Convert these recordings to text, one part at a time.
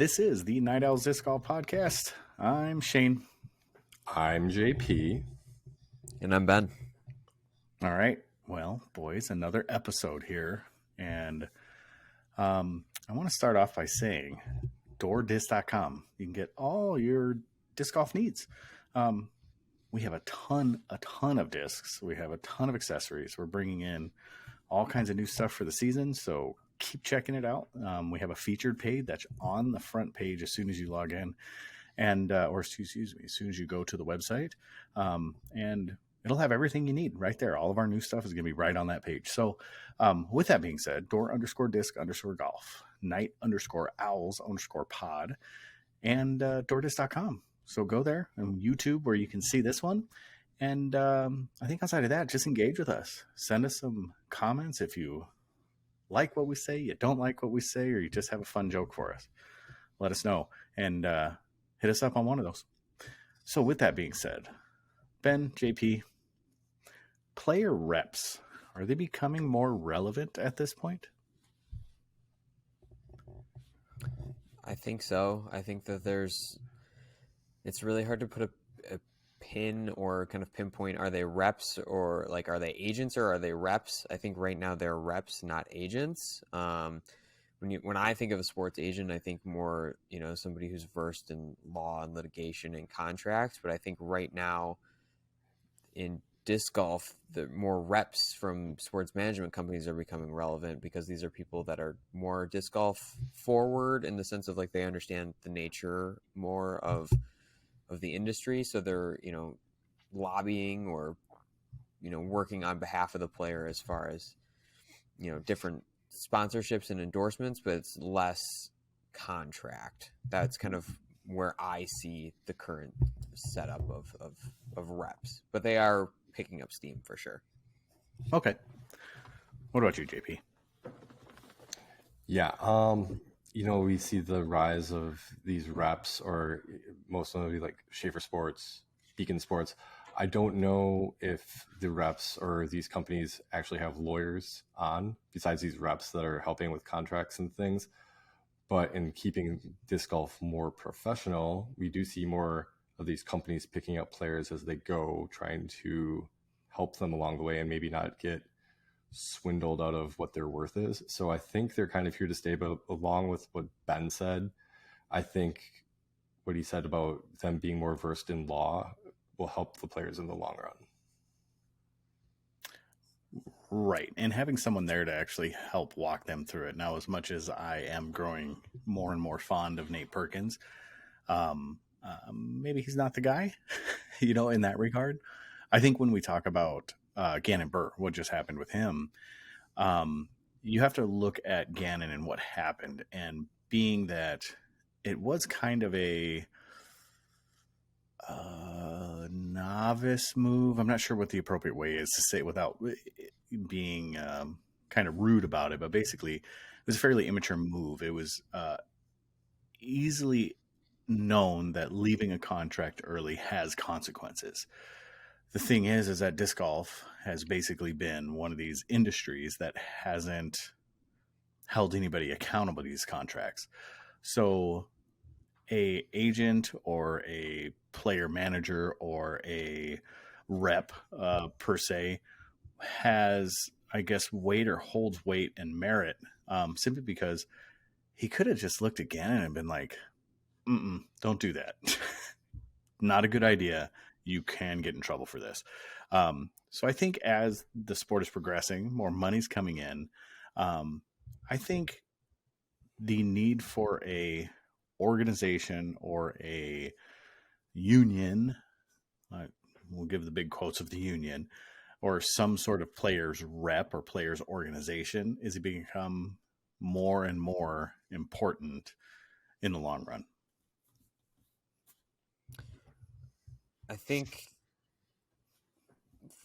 This is the Night Owls Disc Golf Podcast. I'm Shane. I'm JP. And I'm Ben. All right. Well, boys, another episode here. And I want to start off by saying doordisc.com. You can get all your disc golf needs. We have a ton of discs. We have a ton of accessories. We're bringing in all kinds of new stuff for the season. So keep checking it out. We have a featured page that's on the front page as soon as you log in, and or excuse me, as soon as you go to the website, and it'll have everything you need right there. All of our new stuff is going to be right on that page. So with that being said, door_disc_golf, night_owls_pod, and doordisc.com. So go there and YouTube where you can see this one. And I think outside of that, just engage with us. Send us some comments if you like what we say, you don't like what we say, or you just have a fun joke for us. Let us know and hit us up on one of those. So with that being said, Ben, JP, player reps, are they becoming more relevant at this point? I think so. I think that it's really hard to put a pin or kind of pinpoint, are they reps or like, are they agents or are they reps? I think right now they're reps, not agents. When I think of a sports agent, I think more, somebody who's versed in law and litigation and contracts. But I think right now in disc golf, the more reps from sports management companies are becoming relevant because these are people that are more disc golf forward in the sense of like they understand the nature more of the industry. So they're, lobbying or, working on behalf of the player as far as, different sponsorships and endorsements, but it's less contract. That's kind of where I see the current setup of reps, but they are picking up steam for sure. Okay. What about you, JP? Yeah. We see the rise of these reps, or most notably like Schaefer Sports, Beacon Sports. I don't know if the reps or these companies actually have lawyers on besides these reps that are helping with contracts and things. But in keeping disc golf more professional, we do see more of these companies picking up players as they go, trying to help them along the way and maybe not get swindled out of what their worth is. So I think they're kind of here to stay. But along with what Ben said, I think what he said about them being more versed in law will help the players in the long run. Right. And having someone there to actually help walk them through it. Now, as much as I am growing more and more fond of Nate Perkins, maybe he's not the guy, in that regard. I think when we talk about Gannon Burr, what just happened with him, you have to look at Gannon and what happened. And being that it was kind of a novice move, I'm not sure what the appropriate way is to say it without being kind of rude about it, but basically it was a fairly immature move. It was easily known that leaving a contract early has consequences. The thing is that disc golf has basically been one of these industries that hasn't held anybody accountable to these contracts. So a agent or a player manager or a rep per se has, I guess, weight or holds weight and merit simply because he could have just looked at Gannon and been like, don't do that. Not a good idea. You can get in trouble for this. So I think as the sport is progressing, more money's coming in. I think the need for a organization or a union, we'll give the big quotes of the union, or some sort of players rep or players organization is become more and more important in the long run. I think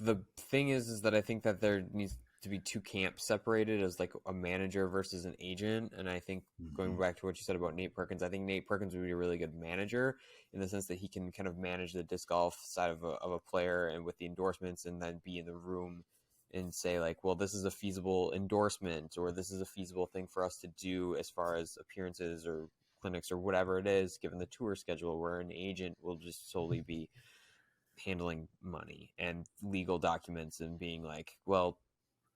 the thing is that I think that there needs to be two camps separated as like a manager versus an agent. And I think going back to what you said about Nate Perkins, I think Nate Perkins would be a really good manager in the sense that he can kind of manage the disc golf side of a player and with the endorsements, and then be in the room and say like, well, this is a feasible endorsement, or this is a feasible thing for us to do as far as appearances or clinics or whatever it is, given the tour schedule, where an agent will just solely be handling money and legal documents and being like, well,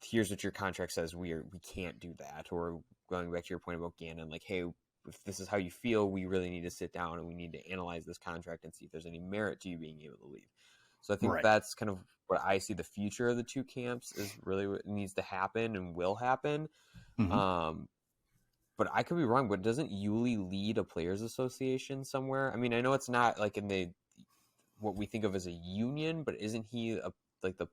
here's what your contract says. We can't do that. Or going back to your point about Gannon, like, hey, if this is how you feel, we really need to sit down and we need to analyze this contract and see if there's any merit to you being able to leave. So I think Right. that's kind of what I see the future of the two camps is really what needs to happen and will happen. Mhm. But I could be wrong, but doesn't Yuli lead a players association somewhere? I mean, I know it's not like in the what we think of as a union, but isn't he like the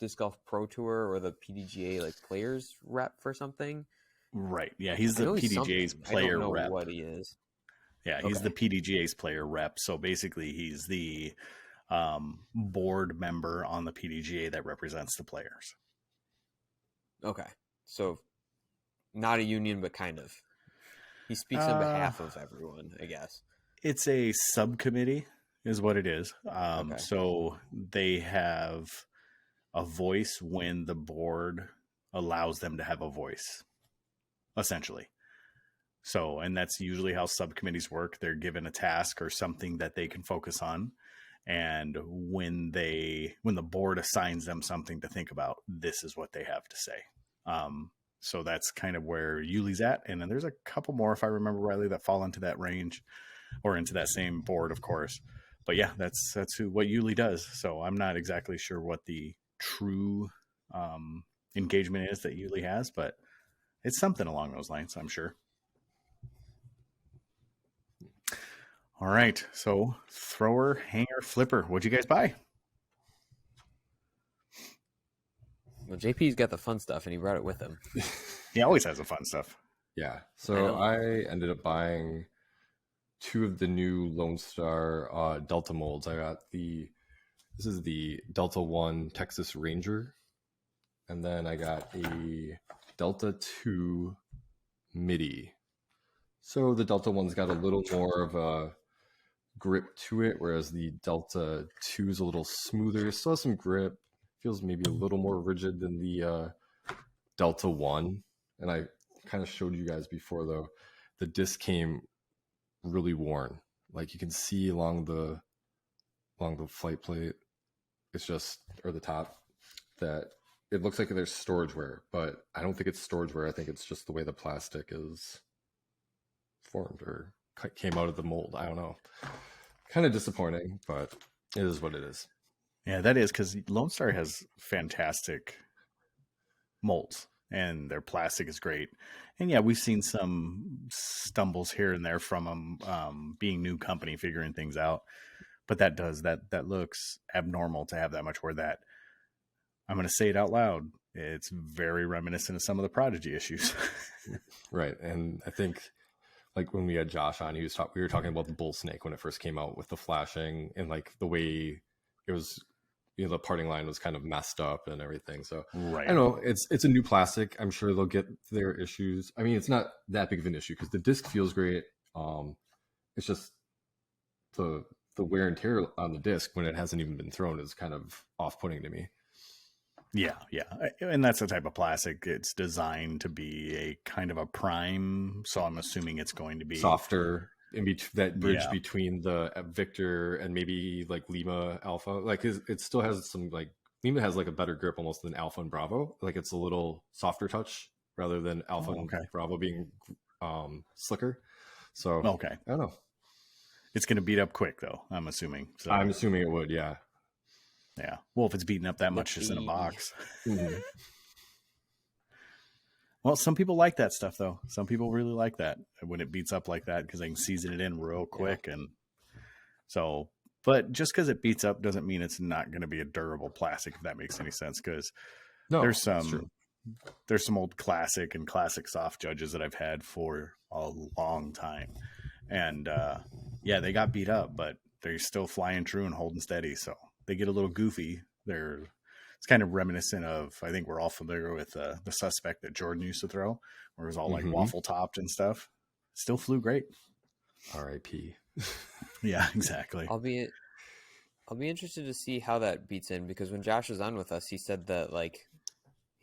Disc Golf Pro Tour or the PDGA like players rep for something? Right. Yeah, he's I the know he's PDGA's something. I don't player know rep. what he is. Yeah, he's the Okay. PDGA's player rep. So basically, he's the board member on the PDGA that represents the players. Okay. So not a union, but kind of. He speaks on Uh, behalf of everyone, I guess. it's a subcommittee, is what it is. Okay. So they have a voice when the board allows them to have a voice, essentially. So, and that's usually how subcommittees work. They're given a task or something that they can focus on. And when the board assigns them something to think about, this is what they have to say. So that's kind of where Yuli's at. And then there's a couple more, if I remember rightly, that fall into that range or into that same board, of course. But yeah, that's what Yuli does. So I'm not exactly sure what the true engagement is that Yuli has, but it's something along those lines, I'm sure. All right. So thrower, hanger, flipper. What'd you guys buy? Well, JP's got the fun stuff, and he brought it with him. He always has the fun stuff. Yeah. I So know. I ended up buying 2 of the new Lone Star Delta molds. This is the Delta 1 Texas Ranger. And then I got a Delta 2 MIDI. So the Delta 1's got a little more of a grip to it, whereas the Delta 2 is a little smoother. Still has some grip. Feels maybe a little more rigid than the Delta 1. And I kind of showed you guys before, though, the disc came really worn. Like you can see along the flight plate, it's just, or the top, that it looks like there's storage wear, but I don't think it's storage wear. I think it's just the way the plastic is formed or came out of the mold. I don't know. Kind of disappointing, but it is what it is. Yeah, that is because Lone Star has fantastic molds and their plastic is great. And yeah, we've seen some stumbles here and there from them being new company, figuring things out. But that looks abnormal to have that much wear. That I'm going to say it out loud. It's very reminiscent of some of the Prodigy issues. Right. And I think like when we had Josh on, we were talking about the bull snake when it first came out with the flashing and like the way it was, the parting line was kind of messed up and everything. So Right. I don't know. It's a new plastic. I'm sure they'll get their issues. I mean, it's not that big of an issue because the disc feels great. It's just the wear and tear on the disc when it hasn't even been thrown is kind of off-putting to me. Yeah. And that's the type of plastic. It's designed to be a kind of a prime. So I'm assuming it's going to be softer in that bridge between the Victor and maybe like Lima Alpha. Like it still has some like Lima has like a better grip almost than Alpha and Bravo. Like it's a little softer touch rather than Alpha and Bravo being slicker. So okay. I don't know. It's going to beat up quick though, I'm assuming. So I'm assuming it would, yeah. Yeah. Well, if it's beaten up that much just in a box. Mm-hmm. Well, some people like that stuff though. Some people really like that when it beats up like that because they can season it in real quick. And so, but just because it beats up doesn't mean it's not going to be a durable plastic, if that makes any sense. Because there's some old classic and classic soft judges that I've had for a long time. And yeah, they got beat up, but they're still flying true and holding steady. So they get a little goofy. It's kind of reminiscent of, I think we're all familiar with the Suspect that Jordan used to throw, where it was all like waffle topped and stuff. Still flew great. R.I.P. Yeah, exactly. I'll be interested to see how that beats in because when Josh was on with us, he said that like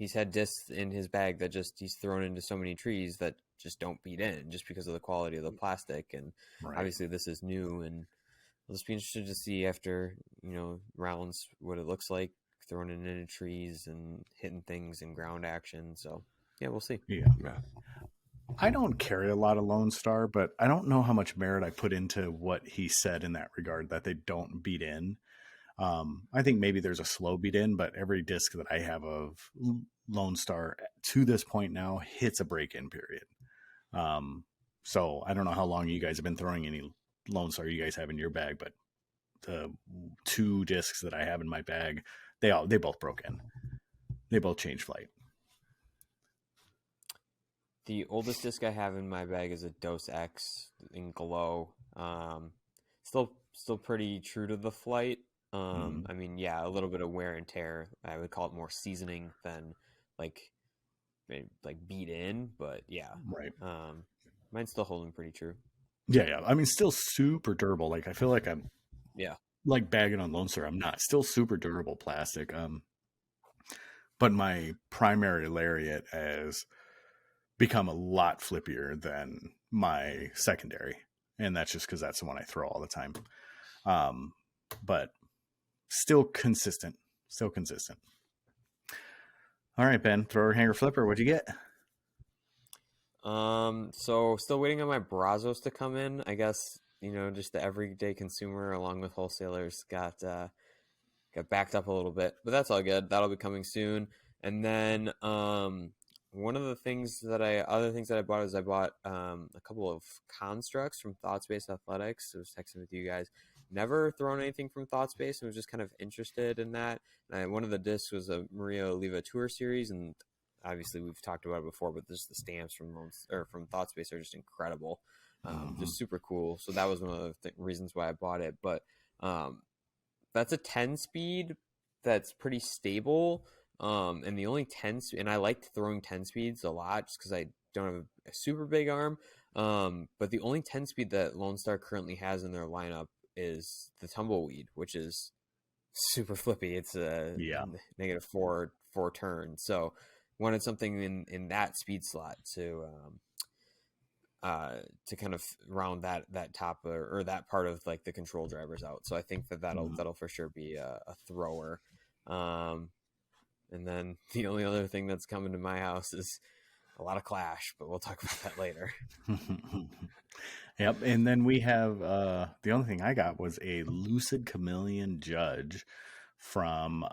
he's had discs in his bag that just he's thrown into so many trees that just don't beat in just because of the quality of the plastic. And Right. obviously this is new, and I'll just be interested to see after, rounds what it looks like throwing it into trees and hitting things in ground action. So yeah, we'll see. Yeah. Yeah. I don't carry a lot of Lone Star, but I don't know how much merit I put into what he said in that regard, that they don't beat in. I think maybe there's a slow beat in, but every disc that I have of Lone Star to this point now hits a break in period. So I don't know how long you guys have been throwing any Lone Star you guys have in your bag, but the 2 discs that I have in my bag, they both broke in. They both changed flight. The oldest disc I have in my bag is a Dos X in glow. Still pretty true to the flight. I mean, yeah, a little bit of wear and tear. I would call it more seasoning than like beat in, but yeah. Right. Mine's still holding pretty true. Yeah. I mean, still super durable. Like, I feel like I'm like bagging on Lone Star. I'm not. Still super durable plastic. But my primary lariat has become a lot flippier than my secondary, and that's just because that's the one I throw all the time. But still consistent. All right, Ben, thrower, hanger, flipper. What'd you get? So still waiting on my Brazos to come in. I guess, just the everyday consumer along with wholesalers got backed up a little bit, but that's all good. That'll be coming soon. And then, one of the other things that I bought is I bought a couple of constructs from Thoughts-Based Athletics. I was texting with you guys. Never thrown anything from Thoughts-Based. I was just kind of interested in that. And one of the discs was a Maria Oliva Tour series, and obviously we've talked about it before, but just the stamps from Thoughts-Based are just incredible, just super cool. So that was one of the reasons why I bought it. But that's a 10-speed that's pretty stable. And the only 10, and I liked throwing 10 speeds a lot just because I don't have a super big arm. But the only 10 speed that Lone Star currently has in their lineup is the Tumbleweed, which is super flippy. It's a negative four turn. So wanted something in that speed slot to kind of round that top or that part of like the control drivers out. So I think that'll for sure be a thrower. And then the only other thing that's coming to my house is a lot of Clash, but we'll talk about that later. Yep. And then we have the only thing I got was a Lucid Chameleon Judge from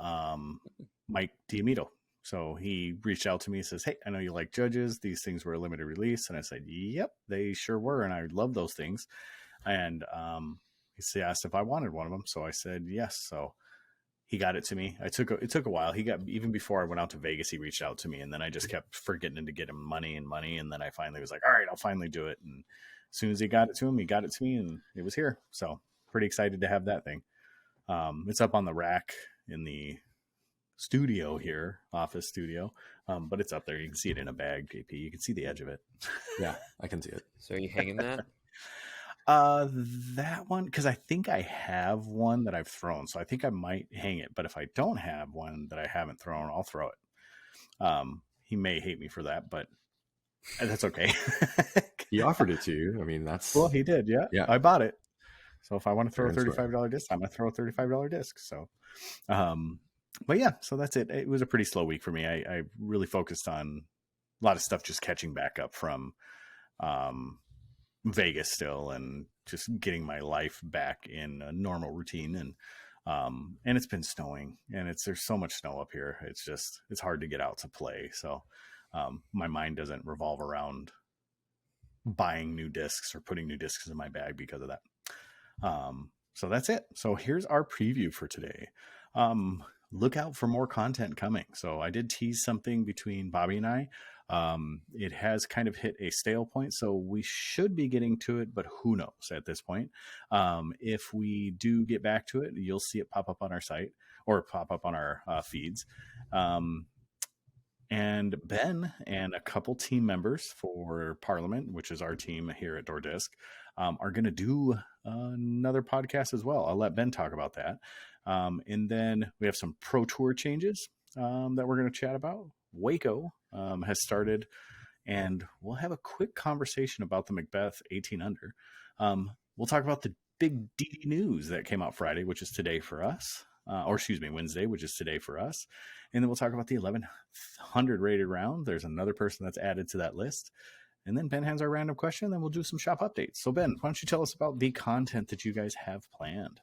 Mike Diamito. So he reached out to me and says, "Hey, I know you like judges. These things were a limited release." And I said, "Yep, they sure were. And I love those things." And he asked if I wanted one of them. So I said, yes. So he got it to me. It took a while. Even before I went out to Vegas, he reached out to me, and then I just kept forgetting to get him money. And then I finally was like, all right, I'll finally do it. And as soon as he got it to me, and it was here. So pretty excited to have that thing. It's up on the rack in the studio here, office studio. But it's up there. You can see it in a bag, JP. You can see the edge of it. Yeah, I can see it. So are you hanging that? That one, because I think I have one that I've thrown, so I think I might hang it. But if I don't have one that I haven't thrown, I'll throw it. He may hate me for that, but that's okay. He offered it to you. I mean, well, he did. Yeah. I bought it. So if I want to throw a $35 disc, I'm gonna throw a $35 disc. So, but yeah, so that's it. It was a pretty slow week for me. I really focused on a lot of stuff just catching back up from Vegas still, and just getting my life back in a normal routine. And it's been snowing, and there's so much snow up here. It's hard to get out to play. So my mind doesn't revolve around buying new discs or putting new discs in my bag because of that. So that's it. So here's our preview for today. Look out for more content coming. So I did tease something between Bobby and I. It has kind of hit a stale point, so we should be getting to it, but who knows at this point. If we do get back to it, you'll see it pop up on our site or pop up on our feeds. And Ben and a couple team members for Parliament, which is our team here at Door Disc, are going to do another podcast as well. I'll let Ben talk about that. And then we have some Pro Tour changes that we're going to chat about. Waco has started, and we'll have a quick conversation about the Macbeth 18 under. We'll talk about the big DD news that came out Friday, which is today for us, or excuse me, Wednesday, which is today for us. And then we'll talk about the 1100 rated round. There's another person that's added to that list. And then Ben has our random question, and then we'll do some shop updates. So, Ben, why don't you tell us about the content that you guys have planned?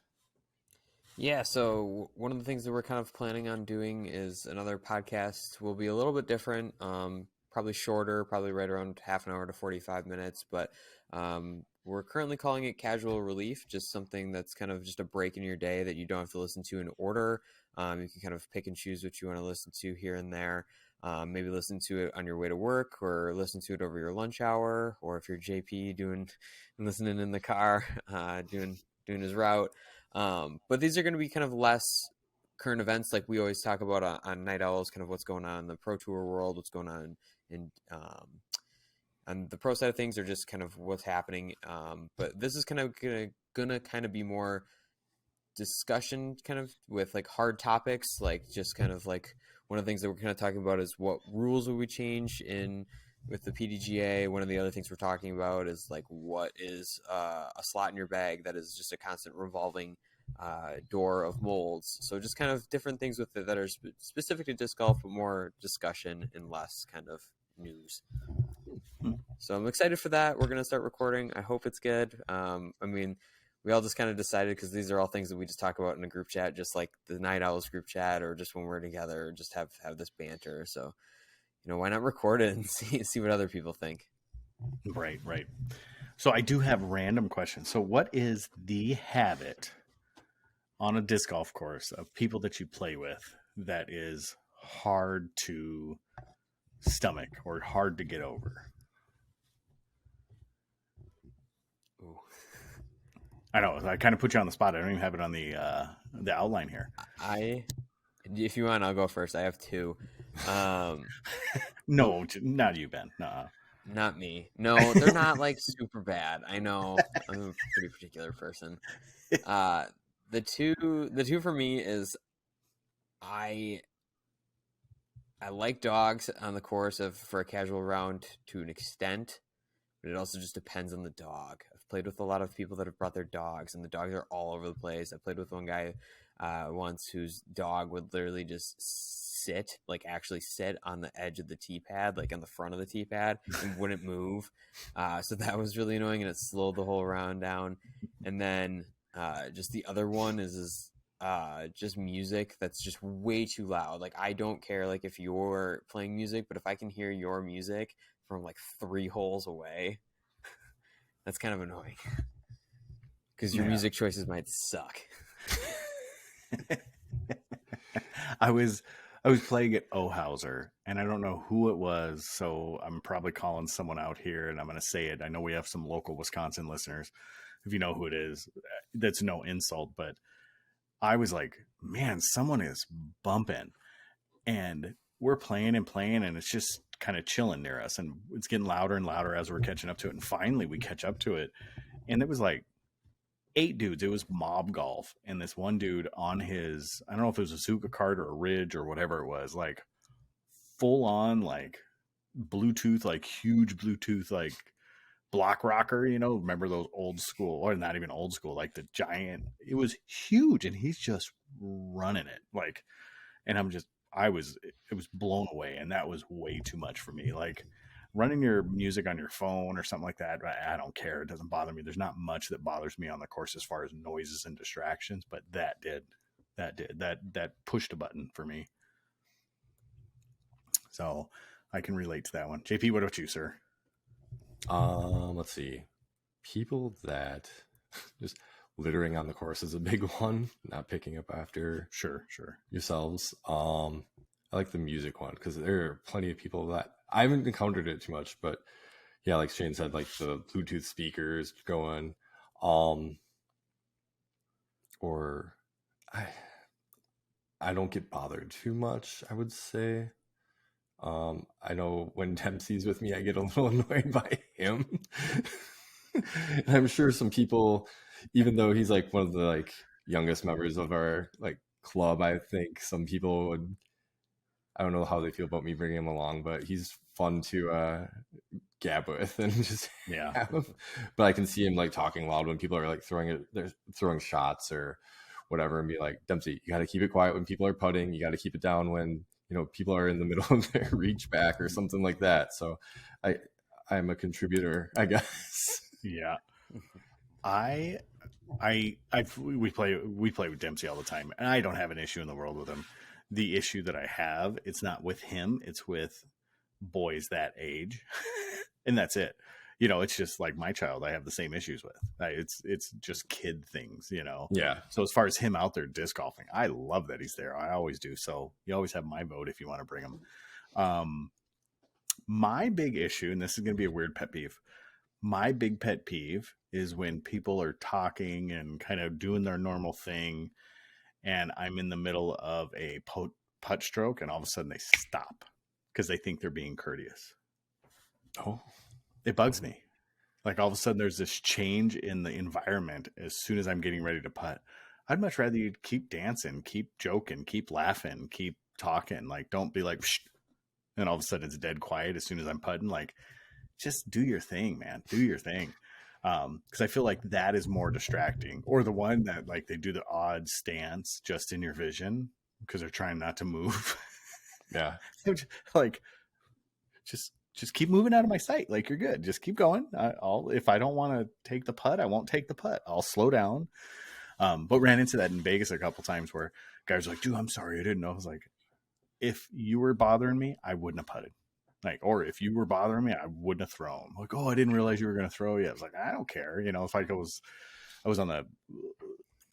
Yeah, so one of the things that we're kind of planning on doing is another podcast will be a little bit different, probably shorter, probably right around half an hour to 45 minutes, but we're currently calling it Casual Relief, just something that's kind of just a break in your day that you don't have to listen to in order. You can kind of pick and choose what you want to listen to here and there. Maybe listen to it on your way to work, or listen to it over your lunch hour, or if you're JP listening in the car, doing his route. But these are going to be kind of less current events like we always talk about on Night Owls, kind of what's going on in the Pro Tour world, what's going on in on the pro side of things, or just kind of what's happening. But this is kind of gonna kind of be more discussion, kind of with like hard topics, like just kind of like one of the things that we're kind of talking about is what rules will we change in with the PDGA. One of the other things we're talking about is like what is a slot in your bag that is just a constant revolving door of molds. So just kind of different things with it that are specific to disc golf, but more discussion and less kind of news. So I'm excited for that. We're going to start recording. I hope it's good. I mean, we all just kind of decided, because these are all things that we just talk about in a group chat, just like the Night Owls group chat, or just when we're together, or just have this banter. So, why not record it and see what other people think? Right. So I do have random questions. So what is the habit on a disc golf course of people that you play with that is hard to stomach or hard to get over? Ooh. I know, I kind of put you on the spot. I don't even have it on the outline here. If you want, I'll go first. I have two. No, not you, Ben. Nuh-uh. Not me. No, they're not like super bad. I know I'm a pretty particular person. The two for me is I like dogs on the course for a casual round to an extent, but it also just depends on the dog. I've played with a lot of people that have brought their dogs, and the dogs are all over the place. I played with one guy once whose dog would literally just actually sit on the edge of the tee pad, like on the front of the tee pad, and wouldn't move. So that was really annoying, and it slowed the whole round down. And then just the other one is just music that's just way too loud. Like, I don't care like if you're playing music, but if I can hear your music from like 3 holes away, that's kind of annoying, because your music choices might suck. I was playing at Ohauser, and I don't know who it was, so I'm probably calling someone out here, and I'm going to say it. I know we have some local Wisconsin listeners. If you know who it is, that's no insult, but I was like, man, someone is bumping, and we're playing, and it's just kind of chilling near us, and it's getting louder and louder as we're catching up to it. And finally we catch up to it, and it was like 8 dudes. It was mob golf, and this one dude on his, I don't know if it was a Suzuka cart or a Ridge or whatever it was, like full on like Bluetooth, like huge Bluetooth, like block rocker, remember those old school, or not even old school, like the giant, it was huge, and he's just running it like, and it was blown away, and that was way too much for me. Like, running your music on your phone or something like that, I don't care. It doesn't bother me. There's not much that bothers me on the course as far as noises and distractions, but that pushed a button for me. So I can relate to that one. JP, what about you, sir? Let's see. People that just littering on the course is a big one. Not picking up after Sure yourselves. I like the music one, because there are plenty of people that I haven't encountered it too much, but yeah, like Shane said, like the Bluetooth speakers going, or I don't get bothered too much, I would say. I know when Dempsey's with me, I get a little annoyed by him. And I'm sure some people, even though he's like one of the like youngest members of our like club, I think some people would, I don't know how they feel about me bringing him along, but he's fun to gab with and just Yeah. have him. But I can see him like talking loud when people are like they're throwing shots or whatever, and be like, Dempsey, you got to keep it quiet when people are putting. You got to keep it down when people are in the middle of their reach back or something like that. So I'm a contributor, I guess. Yeah. We play with Dempsey all the time, and I don't have an issue in the world with him. The issue that I have, it's not with him, it's with boys that age, and that's it. It's just like my child. I have the same issues with. It's just kid things. Yeah. So as far as him out there disc golfing, I love that he's there. I always do. So you always have my vote if you want to bring him. My big issue, and this is going to be a weird pet peeve. My big pet peeve is when people are talking and kind of doing their normal thing, and I'm in the middle of a putt stroke, and all of a sudden they stop because they think they're being courteous. Oh, it bugs me. Like all of a sudden there's this change in the environment as soon as I'm getting ready to putt. I'd much rather you keep dancing, keep joking, keep laughing, keep talking. Like, don't be like, shh, and all of a sudden it's dead quiet as soon as I'm putting. Like, just do your thing, man. Do your thing. Because I feel like that is more distracting. Or the one that like they do the odd stance just in your vision because they're trying not to move. yeah. Like, just keep moving out of my sight. Like, you're good. Just keep going. If I don't want to take the putt, I won't take the putt. I'll slow down. But ran into that in Vegas a couple times where guys were like, dude, I'm sorry. I didn't know. I was like, if you were bothering me, I wouldn't have putted. Like, or if you were bothering me, I wouldn't have thrown. Like, oh, I didn't realize you were going to throw yet. I was like, I don't care. If I was on the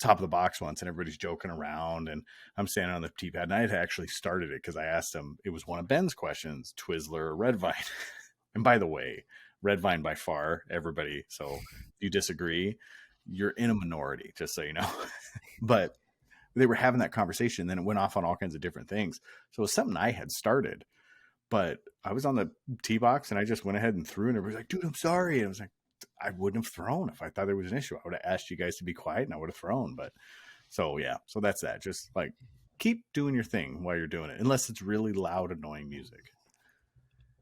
top of the box once and everybody's joking around and I'm standing on the tee pad, and I had actually started it because I asked him, it was one of Ben's questions, Twizzler or Red Vine. And by the way, Red Vine by far, everybody. So if you disagree, you're in a minority, just so you know. But they were having that conversation. Then it went off on all kinds of different things. So it was something I had started, but I was on the tee box and I just went ahead and threw, and everybody's like, dude, I'm sorry. And I was like, I wouldn't have thrown if I thought there was an issue. I would have asked you guys to be quiet and I would have thrown. But so, yeah, so that's that. Just like keep doing your thing while you're doing it, unless it's really loud, annoying music.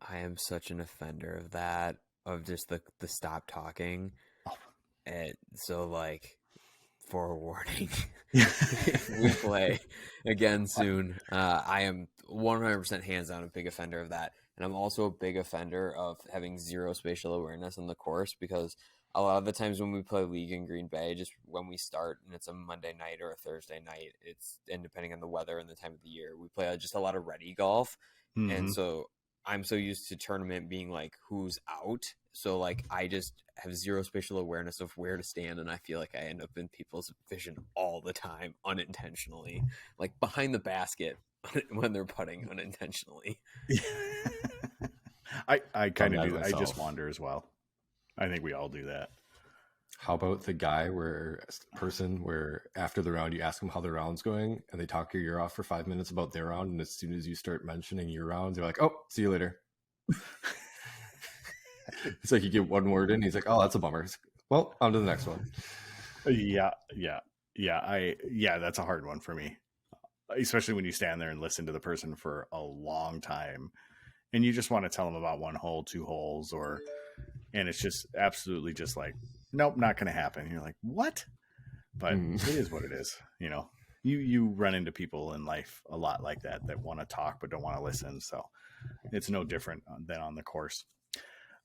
I am such an offender of that, of just the stop talking. Oh. And so, like, forewarning, if we play again soon, I am 100% hands down a big offender of that. And I'm also a big offender of having zero spatial awareness on the course, because a lot of the times when we play League in Green Bay, just when we start and it's a Monday night or a Thursday night, and depending on the weather and the time of the year, we play just a lot of ready golf. Mm-hmm. And so I'm so used to tournament being like who's out. So like I just have zero spatial awareness of where to stand, and I feel like I end up in people's vision all the time unintentionally, like behind the basket when they're putting unintentionally. I kind of do that. I just wander as well. I think we all do that. How about the guy where after the round you ask them how the round's going and they talk your ear off for 5 minutes about their round, and as soon as you start mentioning your rounds, they're like, oh, see you later. It's like you get one word in, he's like, oh, that's a bummer. Well, on to the next one. Yeah. That's a hard one for me, especially when you stand there and listen to the person for a long time and you just want to tell them about one hole, 2 holes, and it's just absolutely just like, nope, not going to happen. You're like, what? But it is what it is. You run into people in life a lot like that want to talk but don't want to listen. So it's no different than on the course.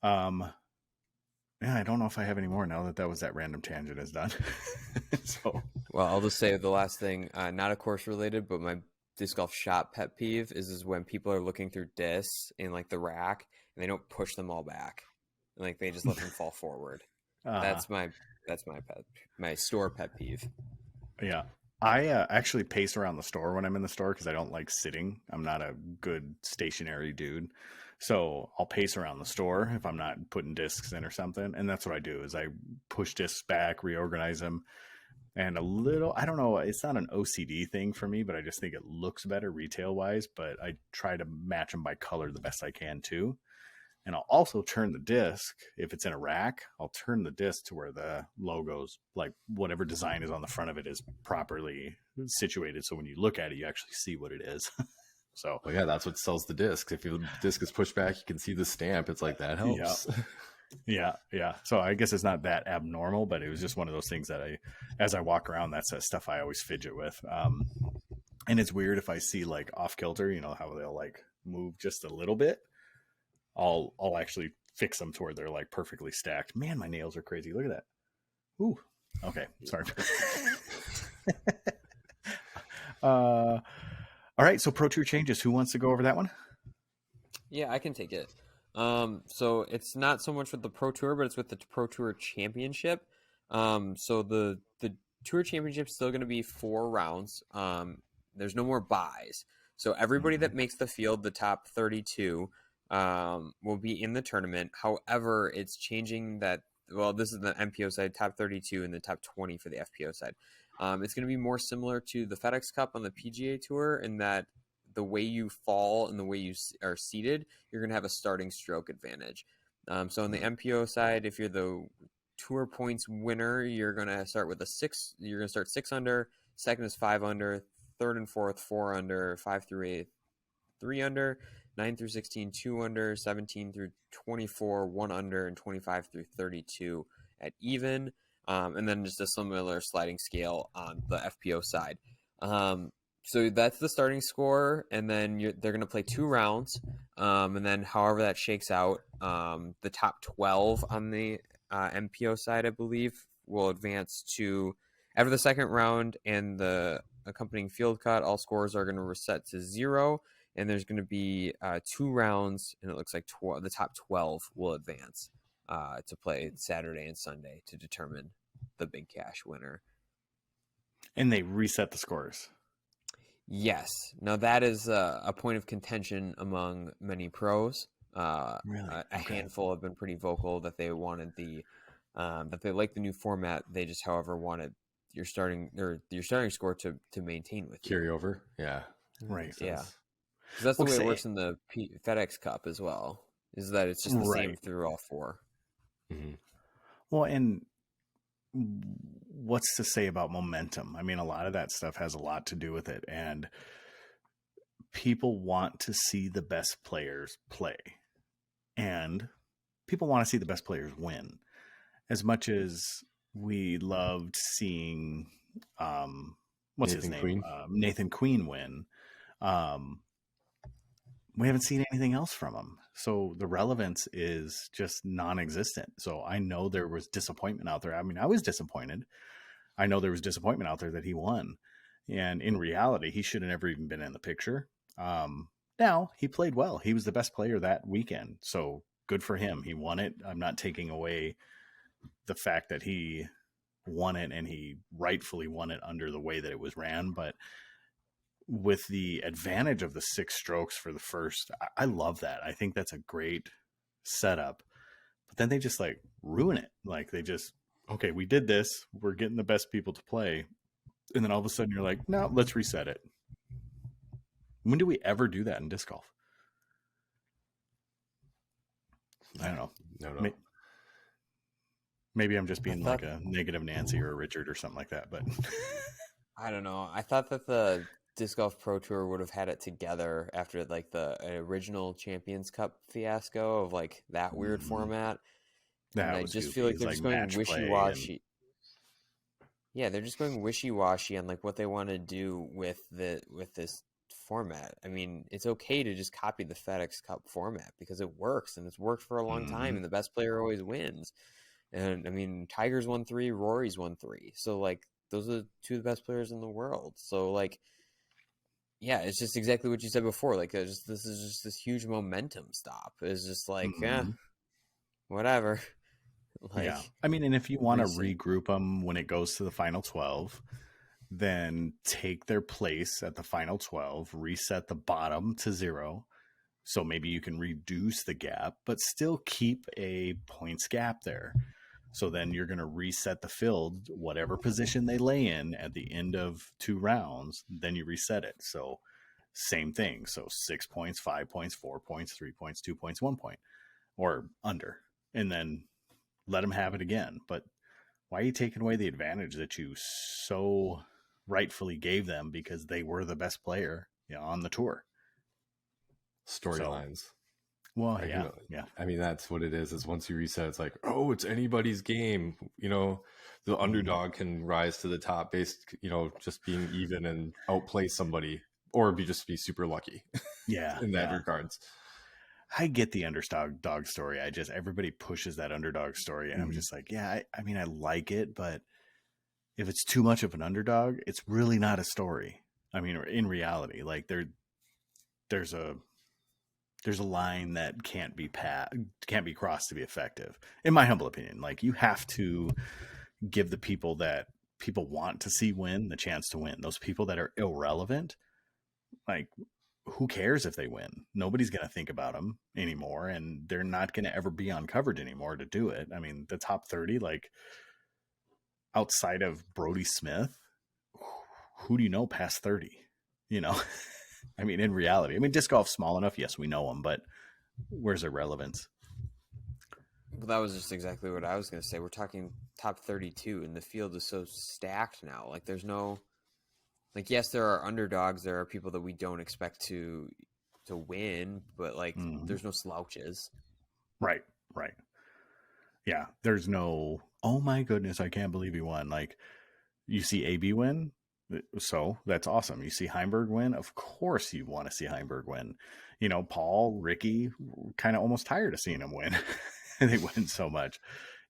Yeah, I don't know if I have any more now that was that random tangent is done. So, well, I'll just say the last thing, not a course related, but my disc golf shot pet peeve is when people are looking through discs in like the rack and they don't push them all back, and like they just let them fall forward. That's my store pet peeve. Yeah. I actually pace around the store when I'm in the store because I don't like sitting. I'm not a good stationary dude. So I'll pace around the store if I'm not putting discs in or something. And that's what I do is I push discs back, reorganize them. And I don't know, it's not an OCD thing for me, but I just think it looks better retail wise. But I try to match them by color the best I can too. And I'll also turn the disc, if it's in a rack, I'll turn the disc to where the logos, like whatever design is on the front of it, is properly situated. So when you look at it, you actually see what it is. So well, yeah, that's what sells the discs. If the disc is pushed back, you can see the stamp. It's like that helps. yeah. So I guess it's not that abnormal, but it was just one of those things that as I walk around, that's that stuff I always fidget with. And it's weird if I see like off kilter, how they'll like move just a little bit. I'll actually fix them to where they're like perfectly stacked. Man, my nails are crazy. Look at that. Ooh. Okay. Sorry. All right. So Pro Tour changes. Who wants to go over that one? Yeah, I can take it. So it's not so much with the Pro Tour, but it's with the Pro Tour Championship. So the Tour Championship is still going to be 4 rounds. There's no more buys. So everybody that makes the field, the top 32, will be in the tournament. However, it's changing that. Well, this is the MPO side, top 32, and the top 20 for the FPO side. It's going to be more similar to the FedEx Cup on the PGA Tour in that the way you fall and the way you are seated, you're going to have a starting stroke advantage. So on the MPO side, if you're the tour points winner, you're going to start with a 6. You're going to start 6 under. Second is 5 under. Third and fourth, 4 under. 5 through 8, 3 under. 9 through 16, 2 under. 17 through 24, 1 under. And 25 through 32 at even. And then just a similar sliding scale on the FPO side. So that's the starting score, and then they're going to play 2 rounds, and then however that shakes out, the top 12 on the MPO side, I believe, will advance to after the second round and the accompanying field cut. All scores are going to reset to 0, and there's going to be 2 rounds, and it looks like the top 12 will advance to play Saturday and Sunday to determine the big cash winner. And they reset the scores. Yes. Now that is a point of contention among many pros. Really? A handful have been pretty vocal that they wanted that they like the new format. They just, however, wanted your starting score to maintain with you. Carry over. Yeah. Right. Yeah. Because that's the way it works in the FedEx Cup as well. Is that it's just the same through all 4. Mm-hmm. Well, and what's to say about momentum? I mean, a lot of that stuff has a lot to do with it, and people want to see the best players play, and people want to see the best players win. As much as we loved seeing what's his name, Nathan Queen win, we haven't seen anything else from him. So the relevance is just non-existent. So I know there was disappointment out there. I mean, I was disappointed. I know there was disappointment out there that he won. And in reality, he should have never even been in the picture. Now, he played well. He was the best player that weekend. So good for him. He won it. I'm not taking away the fact that he won it, and he rightfully won it under the way that it was ran. But with the advantage of the 6 strokes for the first, I love that. I think that's a great setup. But then they just like ruin it. Like they just, okay, we did this. We're getting the best people to play. And then all of a sudden you're like, no, let's reset it. When do we ever do that in disc golf? I don't know. No. Maybe I'm just being like a negative Nancy or a Richard or something like that. But I don't know. I thought that the Disc Golf Pro Tour would have had it together after like the original Champions Cup fiasco of like that weird format. And I just feel like they're just going wishy-washy. Yeah, they're just going wishy-washy on like what they want to do with this format. I mean, it's okay to just copy the FedEx Cup format because it works, and it's worked for a long time, and the best player always wins. And I mean, Tiger's won 3, Rory's won 3. So like those are 2 of the best players in the world. So like, yeah, it's just exactly what you said before. Like, this is just this huge momentum stop. It's just like, whatever. Like, yeah, I mean, and if you want to regroup them when it goes to the final 12, then take their place at the final 12, reset the bottom to 0. So maybe you can reduce the gap, but still keep a points gap there. So then you're going to reset the field, whatever position they lay in at the end of 2 rounds, then you reset it. So same thing. So 6 points, 5 points, 4 points, 3 points, 2 points, 1 point, or under, and then let them have it again. But why are you taking away the advantage that you so rightfully gave them because they were the best player on the tour? storylines. Well, Like, yeah, yeah. I mean, that's what it is. Is once you reset, it's like, oh, it's anybody's game. The Mhm. underdog can rise to the top based, just being even and outplay somebody, or just be super lucky Yeah, in that yeah. regards. I get the underdog dog story. Everybody pushes that underdog story, and I'm just like, yeah, I mean, I like it, but if it's too much of an underdog, it's really not a story. I mean, in reality, like there's a line that can't be crossed to be effective, in my humble opinion. Like, you have to give the people that people want to see win the chance to win. Those people that are irrelevant, like, who cares if they win? Nobody's going to think about them anymore, and they're not going to ever be on coverage anymore to do it. I mean, the top 30, like, outside of Brody Smith, who do you know past 30? I mean, in reality, I mean, disc golf's small enough. Yes, we know them, but where's their relevance? Well, that was just exactly what I was going to say. We're talking top 32, and the field is so stacked now. Like, there's no, like, yes, there are underdogs. There are people that we don't expect to win, but like, there's no slouches. Right, right. Yeah, there's no, oh my goodness, I can't believe he won. Like, you see AB win, so that's awesome. You see Heimberg win, of course you want to see Heimberg win. Paul, Ricky, kind of almost tired of seeing him win. They win so much.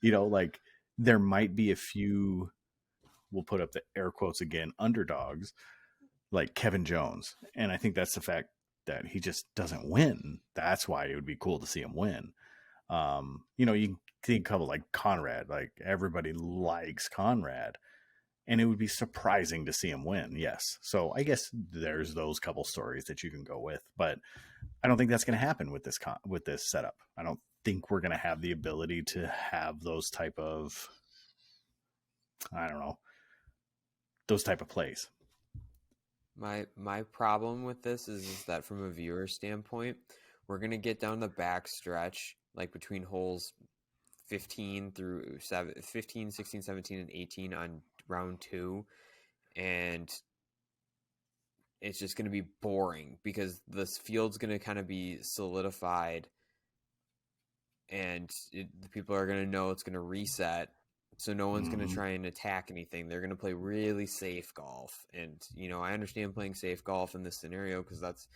Like, there might be a few, we'll put up the air quotes again, underdogs, like Kevin Jones. And I think that's the fact that he just doesn't win. That's why it would be cool to see him win. You think of like Conrad, like, everybody likes Conrad, and it would be surprising to see him win. Yes. So I guess there's those couple stories that you can go with, but I don't think that's going to happen with this setup. I don't think we're going to have the ability to have those type of, I don't know, those type of plays. My problem with this is that from a viewer standpoint, we're gonna get down the back stretch, like between holes 15 through 15, 16, 17, and 18 on round 2, and it's just gonna be boring because this field's gonna kind of be solidified, and the people are gonna know it's gonna reset. So no one's going to try and attack anything. They're going to play really safe golf. And, I understand playing safe golf in this scenario because that's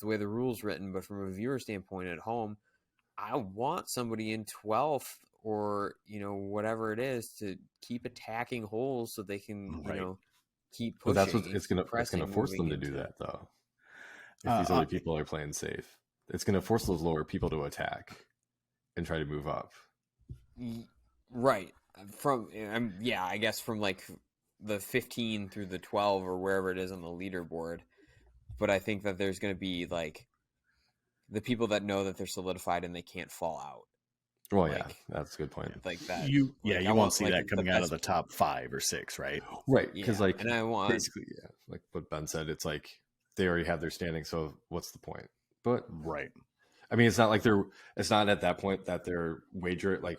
the way the rule's written. But from a viewer standpoint at home, I want somebody in 12th or, whatever it is to keep attacking holes so they can, Right. keep But pushing. that's what it's gonna force them to do that, though. If these other people are playing safe, it's gonna force those lower people to attack and try to move up. Right. I guess from like the 15 through the 12 or wherever it is on the leaderboard. But I think that there's going to be like the people that know that they're solidified and they can't fall out. Well, yeah, that's a good point. Like that. You won't see like, that coming out of the top 5 or 6, right? Right. Because and I want basically, like what Ben said, it's like they already have their standing. So what's the point? But right. I mean, it's not like it's not at that point that they're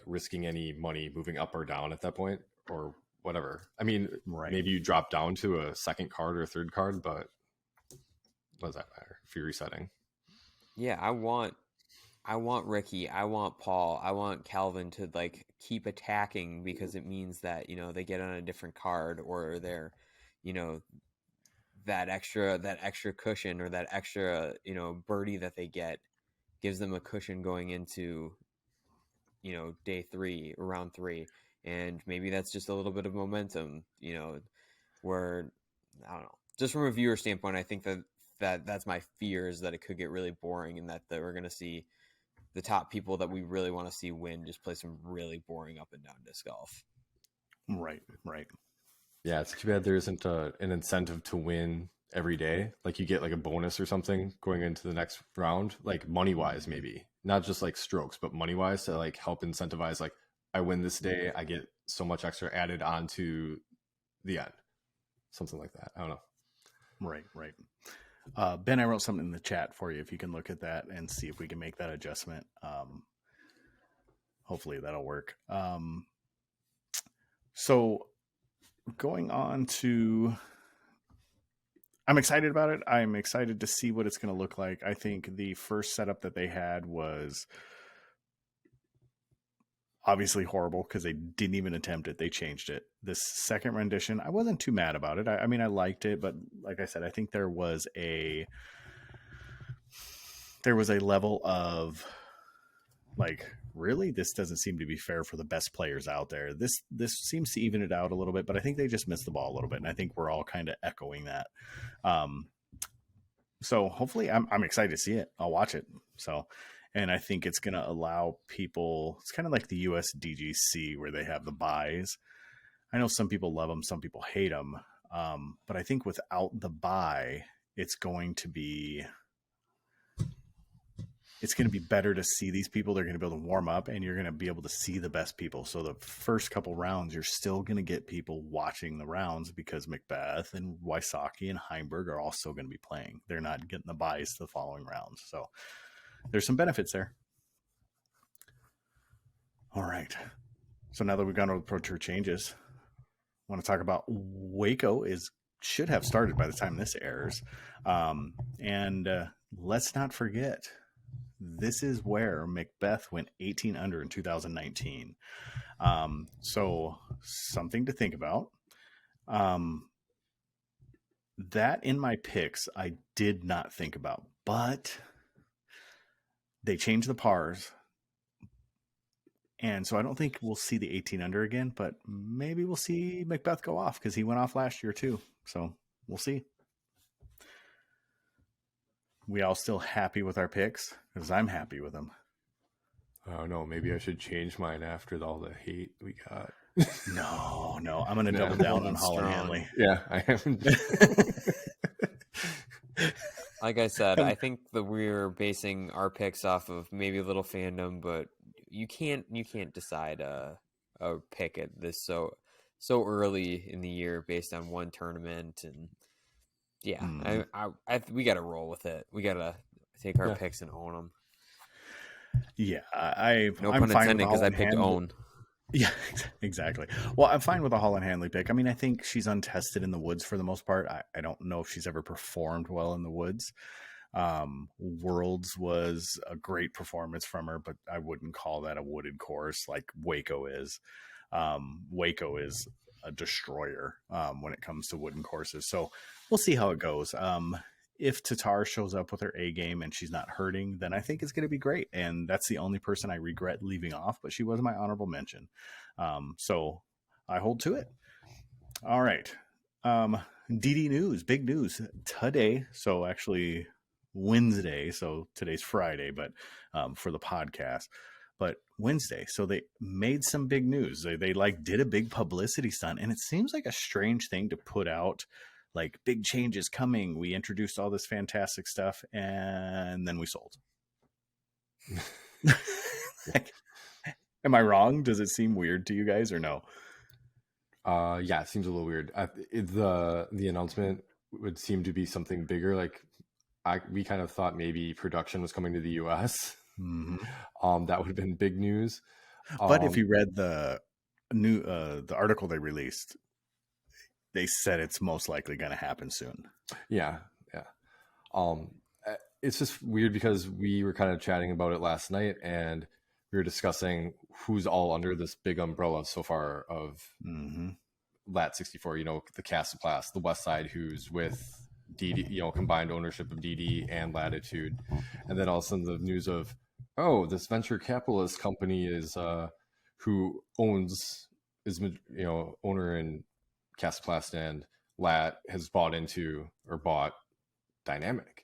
risking any money moving up or down at that point or whatever. I mean, maybe you drop down to a second card or a third card, but what does that matter if you're resetting? Yeah, I want Ricky, I want Paul, I want Calvin to like keep attacking because it means that, they get on a different card or they're, that extra cushion or that extra, birdie that they get gives them a cushion going into, day 3 or round 3. And maybe that's just a little bit of momentum, where, I don't know, just from a viewer standpoint, I think that's my fear is that it could get really boring and that we're going to see the top people that we really want to see win just play some really boring up and down disc golf. Right. Yeah, it's too bad there isn't an incentive to win every day. Like you get like a bonus or something going into the next round, like money wise, maybe not just like strokes, but money wise to like help incentivize. Like I win this day, I get so much extra added onto the end, something like that. I don't know. Right. Ben, I wrote something in the chat for you. If you can look at that and see if we can make that adjustment. Hopefully that'll work. So going on to, I'm excited about it. I'm excited to see what it's going to look like. I think the first setup that they had was obviously horrible because they didn't even attempt it. They changed it. This second rendition, I wasn't too mad about it. I mean, I liked it, but like I said, I think there was a level of like, really, this doesn't seem to be fair for the best players out there. This seems to even it out a little bit, but I think they just missed the ball a little bit, and I think we're all kind of echoing that. So hopefully, I'm excited to see it. I'll watch it. So, and I think it's going to allow people. It's kind of like the USDGC where they have the buys. I know some people love them, some people hate them, but I think without the buy, it's going to be better to see these people. They're going to be able to warm up, and you're going to be able to see the best people. So the first couple rounds, you're still going to get people watching the rounds because Macbeth and Wysocki and Heimberg are also going to be playing. They're not getting the buys the following rounds. So there's some benefits there. All right. So now that we've gone over the Pro Tour changes, I want to talk about Waco should have started by the time this airs. And let's not forget, this is where Macbeth went 18 under in 2019. So something to think about. That in my picks, I did not think about, but they changed the pars. And so I don't think we'll see the 18 under again, but maybe we'll see Macbeth go off because he went off last year too. So we'll see. We all still happy with our picks? Because I'm happy with them. Oh no, maybe I should change mine after all the hate we got. No, I'm going to double down on Holland Hanley. Yeah, I am. Like I said, I think that we're basing our picks off of maybe a little fandom, but you can't decide a pick at this so early in the year based on one tournament. And yeah, we got to roll with it. We got to take our picks and own them. Yeah, no I'm pun intended because I picked own. Yeah, exactly. Well, I'm fine with a Holland Hanley pick. I mean, I think she's untested in the woods for the most part. I don't know if she's ever performed well in the woods. Worlds was a great performance from her, but I wouldn't call that a wooded course like Waco is. Waco is a destroyer when it comes to wooden courses. So we'll see how it goes. If Tatar shows up with her A game and she's not hurting, then I think it's going to be great. And that's the only person I regret leaving off, but she was my honorable mention. So I hold to it. All right. DD news, big news today. So actually Wednesday. So today's Friday, but for the podcast, but Wednesday. So they made some big news. They like did a big publicity stunt, and it seems like a strange thing to put out. Like, big changes coming. We introduced all this fantastic stuff, and then we sold. Like, am I wrong? Does it seem weird to you guys or no? Yeah, it seems a little weird. The announcement would seem to be something bigger. Like we kind of thought maybe production was coming to the U.S. Mm-hmm. That would have been big news. But if you read the article they released, they said it's most likely going to happen soon. Yeah. It's just weird because we were kind of chatting about it last night, and we were discussing who's all under this big umbrella so far of Lat 64. You know, the Castle class, the West Side, who's with DD, you know, combined ownership of DD and Latitude, and then all of a sudden the news of, oh, this venture capitalist company is who owns is, you know, owner in Castleplast and Lat has bought Dynamic.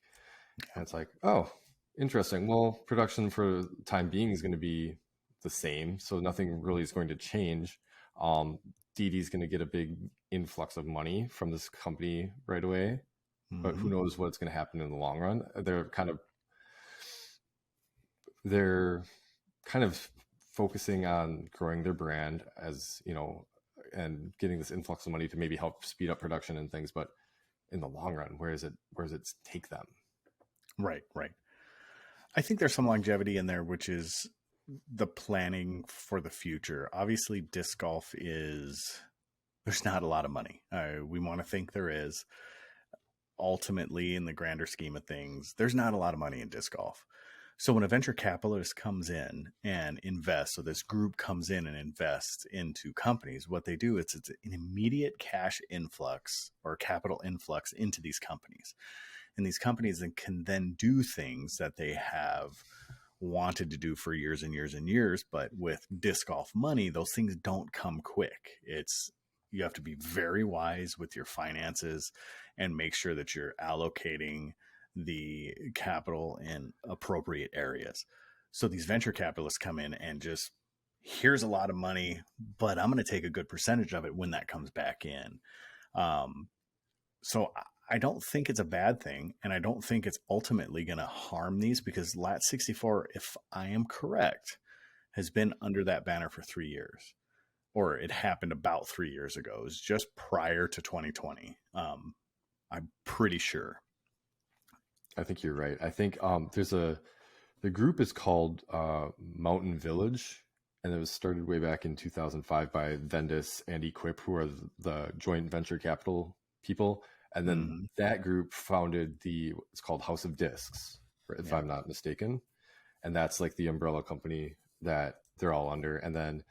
And it's like, oh, interesting. Well, production for the time being is going to be the same, so nothing really is going to change. DD is going to get a big influx of money from this company right away, but who knows what's going to happen in the long run. They're kind of focusing on growing their brand, as you know, and getting this influx of money to maybe help speed up production and things. But in the long run, where does it take them? Right. I think there's some longevity in there, which is the planning for the future. Obviously, disc golf there's not a lot of money. We want to think there is. ultimately, in the grander scheme of things, there's not a lot of money in disc golf. So when a venture capitalist comes in and invests, so this group comes in and invests into companies, what they do is it's an immediate cash influx or capital influx into these companies. And these companies can then do things that they have wanted to do for years and years and years. But with disc golf money, those things don't come quick. You have to be very wise with your finances and make sure that you're allocating the capital in appropriate areas. So these venture capitalists come in and just, here's a lot of money, but I'm going to take a good percentage of it when that comes back in. So I don't think it's a bad thing, and I don't think it's ultimately going to harm these, because Lat 64, if I am correct, has been under that banner for 3 years, or it happened about 3 years ago. It was just prior to 2020. I'm pretty sure. I think you're right. I think the group is called Mountain Village, and it was started way back in 2005 by Vendis and Equip, who are the joint venture capital people. And then that group founded it's called House of Discs, if I'm not mistaken. And that's like the umbrella company that they're all under. And then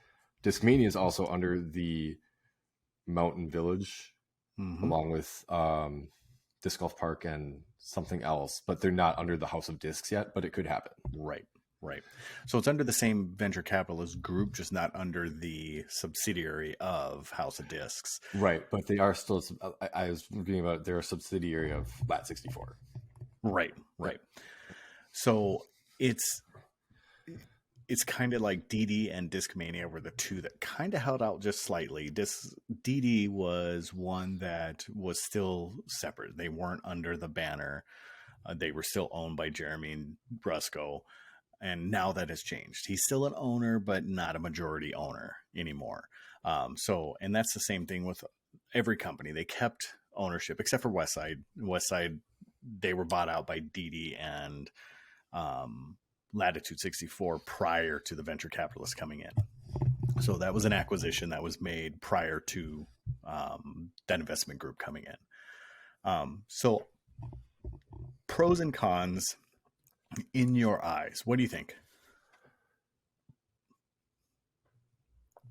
Discmania is also under the Mountain Village, along with Disc Golf Park and something else, but they're not under the House of Discs yet, but it could happen. Right. So it's under the same venture capitalist group, just not under the subsidiary of House of Discs. Right. But they are still, I was reading about it, they're a subsidiary of Lat 64. Right. So it's kind of like DD and Discmania were the two that kind of held out just slightly. DD was one that was still separate. They weren't under the banner. They were still owned by Jeremy Brusco. And now that has changed. He's still an owner, but not a majority owner anymore. And that's the same thing with every company. They kept ownership, except for Westside. Westside, they were bought out by DD and Latitude 64 prior to the venture capitalists coming in. So that was an acquisition that was made prior to that investment group coming in. So pros and cons in your eyes. What do you think?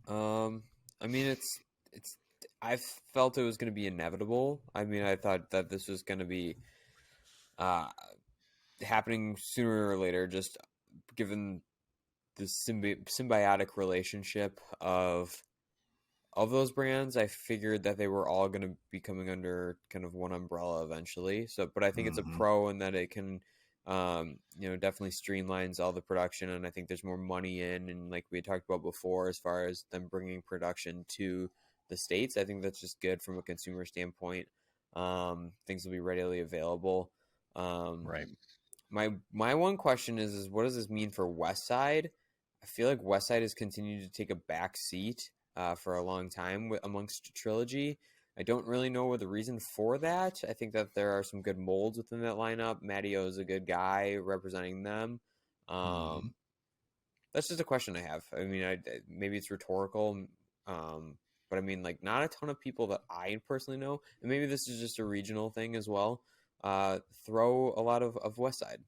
I mean, I felt it was going to be inevitable. I mean, I thought that this was going to be happening sooner or later, just given the symbiotic relationship of those brands. I figured that they were all going to be coming under kind of one umbrella eventually. So, but I think it's a pro in that it can, definitely streamlines all the production, and I think there's more money in, and like we had talked about before, as far as them bringing production to the States, I think that's just good from a consumer standpoint. Things will be readily available. Right. My one question is what does this mean for Westside? I feel like Westside has continued to take a back seat for a long time amongst Trilogy. I don't really know the reason for that. I think that there are some good molds within that lineup. Matteo is a good guy representing them. That's just a question I have. I mean, maybe it's rhetorical, but I mean, like, not a ton of people that I personally know, and maybe this is just a regional thing as well, throw a lot of Westside.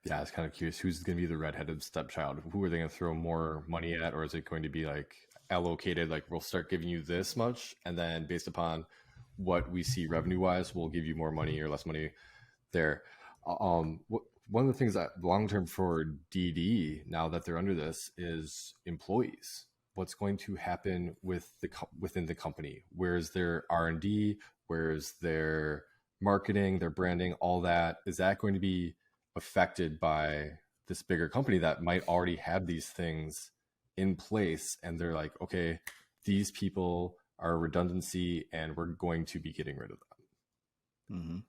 Yeah, I was kind of curious who's going to be the redheaded stepchild. Who are they going to throw more money at, or is it going to be like allocated? Like, we'll start giving you this much, and then based upon what we see revenue wise, we'll give you more money or less money there. One of the things that long term for DD, now that they're under this, is employees. What's going to happen with within the company? Where's their R&D? Where's their marketing, their branding, all that? Is that going to be affected by this bigger company that might already have these things in place, and they're like, okay, these people are a redundancy and we're going to be getting rid of them?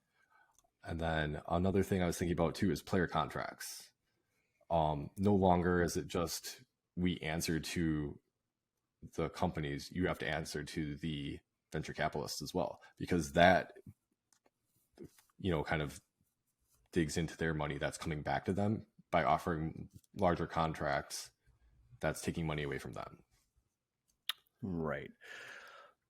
And then another thing I was thinking about too is player contracts. No longer is it just we answer to the companies, you have to answer to the venture capitalists as well, because that, kind of digs into their money that's coming back to them by offering larger contracts that's taking money away from them. Right.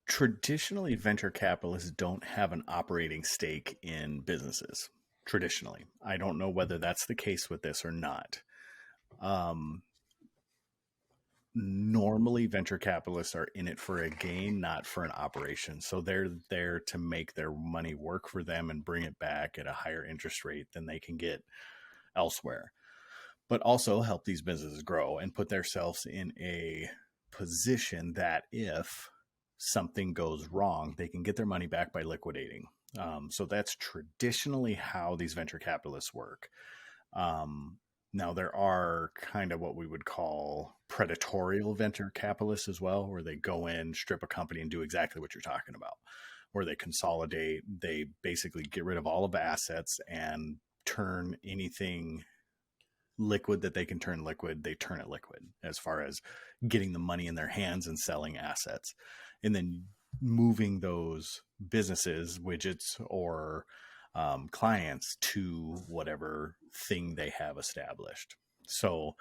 Traditionally, venture capitalists don't have an operating stake in businesses. Traditionally, I don't know whether that's the case with this or not. Um, Normally, venture capitalists are in it for a gain, not for an operation. So they're there to make their money work for them and bring it back at a higher interest rate than they can get elsewhere, but also help these businesses grow and put themselves in a position that if something goes wrong, they can get their money back by liquidating. So that's traditionally how these venture capitalists work. Now, there are kind of what we would call predatorial venture capitalists as well, where they go in, strip a company, and do exactly what you're talking about, where they consolidate, they basically get rid of all of the assets and turn anything liquid that they can turn liquid, they turn it liquid as far as getting the money in their hands and selling assets. And then moving those businesses, widgets, or clients to whatever thing they have established. So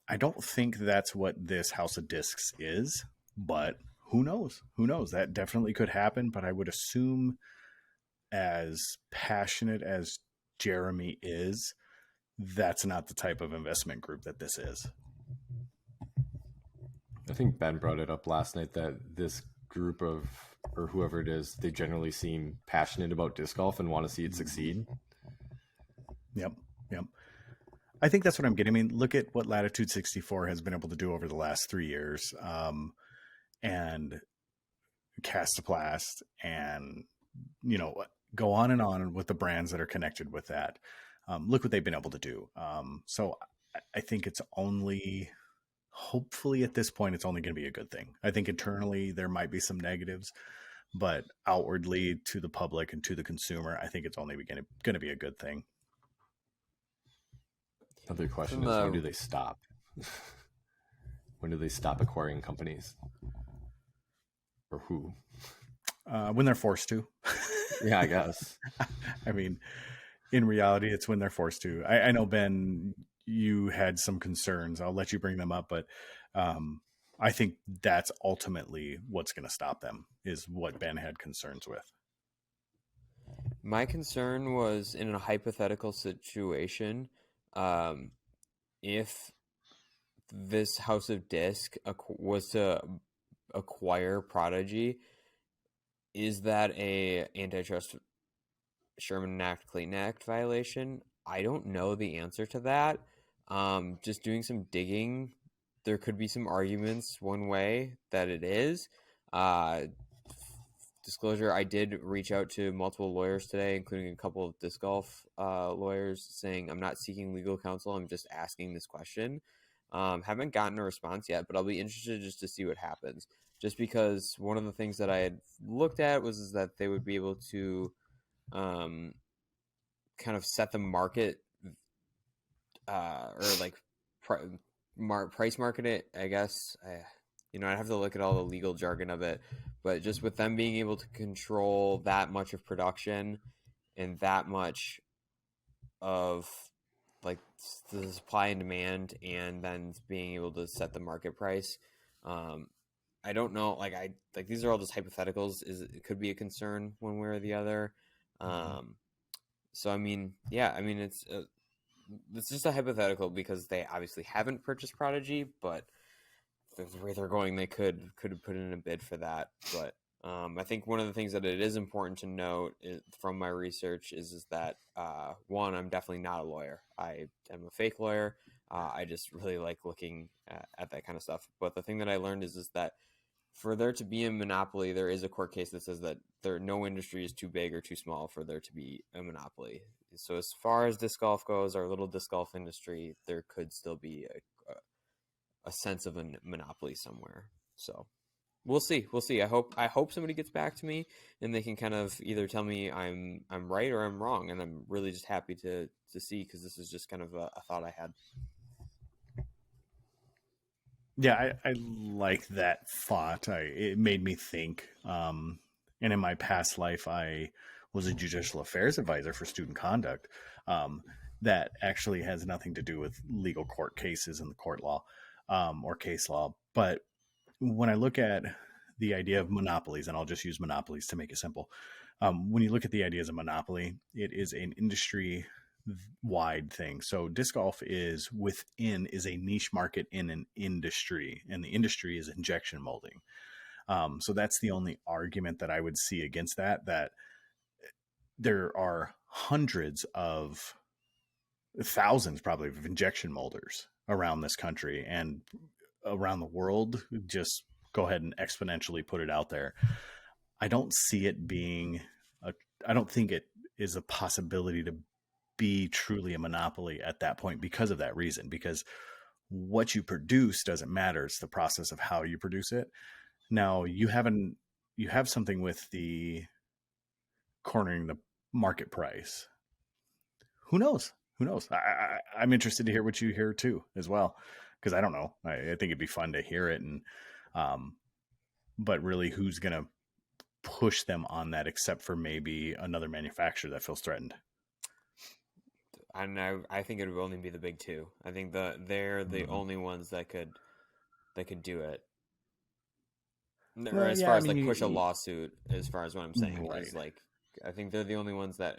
I don't think that's what this House of Discs is, but who knows? Who knows? That definitely could happen, but I would assume, as passionate as Jeremy is, that's not the type of investment group that this is. I think Ben brought it up last night that this group of, or whoever it is, they generally seem passionate about disc golf and want to see it succeed. Yep. I think that's what I'm getting. I mean, look at what Latitude 64 has been able to do over the last 3 years, and Castoplast, and go on and on with the brands that are connected with that. Look what they've been able to do. So I think it's only, hopefully at this point, it's only going to be a good thing. I think internally there might be some negatives, but outwardly to the public and to the consumer, I think it's only going to be a good thing. Another question is, when do they stop? When do they stop acquiring companies? Or who? When they're forced to. Yeah, I guess. I mean, in reality, it's when they're forced to. I know, Ben, you had some concerns. I'll let you bring them up, but I think that's ultimately what's going to stop them, is what Ben had concerns with. My concern was in a hypothetical situation, if this House of Disc was to acquire Prodigy, is that a antitrust Sherman Act, Clayton Act violation? I don't know the answer to that. Just doing some digging, there could be some arguments one way that it is. Disclosure, I did reach out to multiple lawyers today, including a couple of disc golf lawyers, saying I'm not seeking legal counsel. I'm just asking this question. Haven't gotten a response yet, but I'll be interested just to see what happens. Just because one of the things that I had looked at was that they would be able to kind of set the market or like price market it, I guess. I'd have to look at all the legal jargon of it, but just with them being able to control that much of production and that much of like the supply and demand, and then being able to set the market price, I don't know. These are all just hypotheticals. It could be a concern one way or the other. So I mean, yeah, I mean it's just a hypothetical because they obviously haven't purchased Prodigy, but the way they're going, they could have put in a bid for that. But I think one of the things that it is important to note from my research is that one, I'm definitely not a lawyer. I am a fake lawyer. I just really like looking at that kind of stuff. But the thing that I learned is that for there to be a monopoly, there is a court case that says that no industry is too big or too small for there to be a monopoly. So as far as disc golf goes, our little disc golf industry, there could still be a sense of a monopoly somewhere. So we'll see. I hope somebody gets back to me and they can kind of either tell me I'm right or I'm wrong. And I'm really just happy to see, because this is just kind of a thought I had. Yeah, I like that thought. It made me think. And in my past life, I was a judicial affairs advisor for student conduct. That actually has nothing to do with legal court cases and the court law or case law. But when I look at the idea of monopolies, and I'll just use monopolies to make it simple. When you look at the ideas of monopoly, it is an industry wide thing. So disc golf is a niche market in an industry, and the industry is injection molding. So that's the only argument that I would see against that there are hundreds of thousands probably of injection molders around this country and around the world. Just go ahead and exponentially put it out there. I don't see it being I don't think it is a possibility to be truly a monopoly at that point because of that reason, because what you produce doesn't matter. It's the process of how you produce it. Now you have something with the cornering the market price. Who knows? I'm interested to hear what you hear too, as well, because I don't know. I think it'd be fun to hear it, and but really, who's gonna push them on that except for maybe another manufacturer that feels threatened? I think it would only be the big two. I think they're the only ones that could do it. Or as far as push a lawsuit, as far as what I'm saying is I think they're the only ones that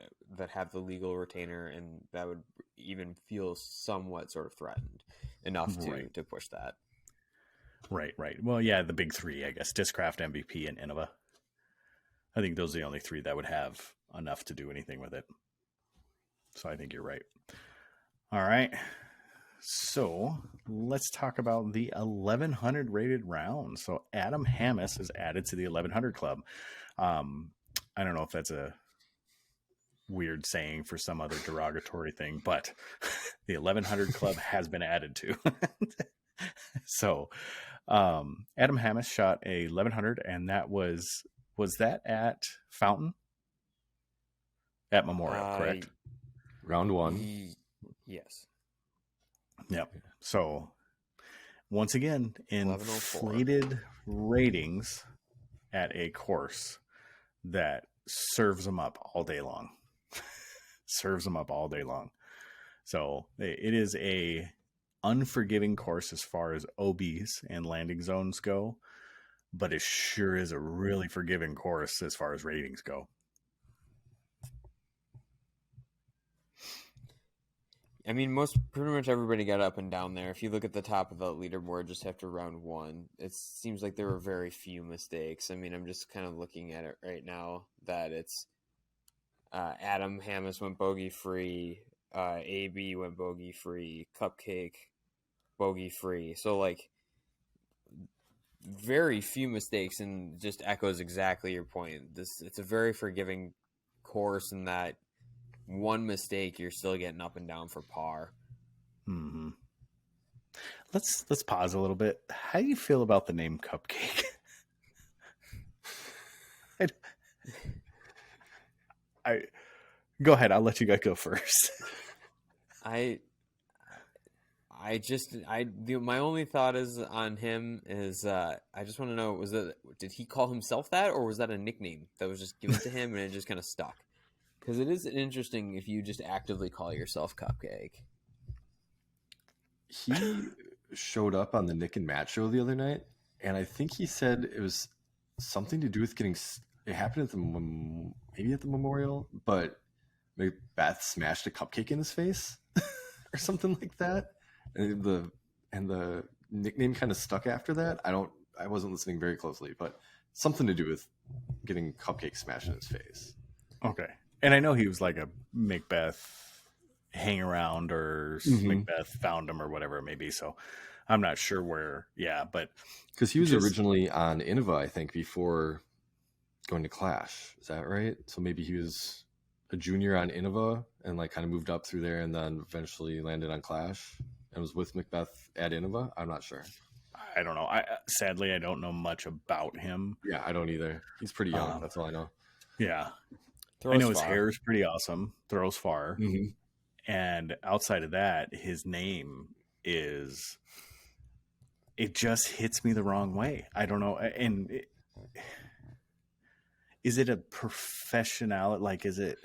have the legal retainer and that would even feel somewhat sort of threatened enough to push that. Right. Well, yeah, the big three, I guess: Discraft, MVP, and Innova. I think those are the only three that would have enough to do anything with it. So I think you're right. All right. So let's talk about the 1100 rated round. So Adam Hammis is added to the 1100 club. I don't know if that's a weird saying for some other derogatory thing, but the 1100 club has been added to. So Adam Hammis shot a 1100, and that was that at Fountain? At Memorial, correct? Round one. Yes. Yep. So once again, inflated ratings at a course that serves them up all day long. So it is a unforgiving course as far as OBs and landing zones go, but it sure is a really forgiving course as far as ratings go. I mean, pretty much everybody got up and down there. If you look at the top of the leaderboard just after round one, it seems like there were very few mistakes. I mean, I'm just kind of looking at it right now that it's Adam Hammis went bogey free, AB went bogey free, Cupcake bogey free. So like very few mistakes, and just echoes exactly your point. It's a very forgiving course in that one mistake, you're still getting up and down for par. Mm-hmm. Let's pause a little bit. How do you feel about the name Cupcake? I go ahead. I'll let you guys go first. My only thought is on him is I just want to know, did he call himself that, or was that a nickname that was just given to him and it just kind of stuck? Because it is interesting if you just actively call yourself Cupcake. He showed up on the Nick and Matt show the other night, and I think he said it was something to do with getting. It happened at maybe at the Memorial, but Beth smashed a cupcake in his face or something like that, and the nickname kind of stuck after that. I wasn't listening very closely, but something to do with getting cupcake smashed in his face. Okay. And I know he was like a Macbeth hang around, or Macbeth found him, or whatever it may be. So I'm not sure where. Yeah, but because he was originally on Innova, I think, before going to Clash. Is that right? So maybe he was a junior on Innova and like kind of moved up through there, and then eventually landed on Clash and was with Macbeth at Innova. I'm not sure. I don't know. Sadly, I don't know much about him. Yeah, I don't either. He's pretty young. That's all I know. Yeah. I know his hair is pretty awesome. Throws far. Mm-hmm. And outside of that, his name it just hits me the wrong way. I don't know. And is it a professional? Like, is it?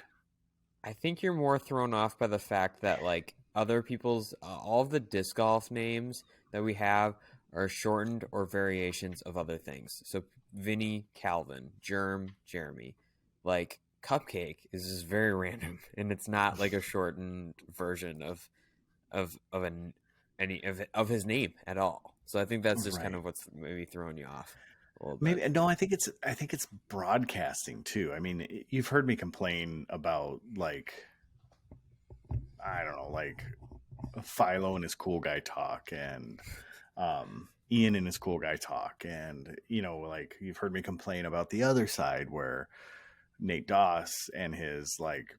I think you're more thrown off by the fact that like other people's, all of the disc golf names that we have are shortened or variations of other things. So Vinny, Calvin, Germ, Jeremy. Like Cupcake is just very random, and it's not like a shortened version of his name at all. So I think that's just kind Right. of what's maybe throwing you off a little bit. Maybe no, I think it's broadcasting too. I mean, you've heard me complain about like I don't know, like Philo and his cool guy talk and Ian and his cool guy talk. And, like you've heard me complain about the other side where Nate Doss and his like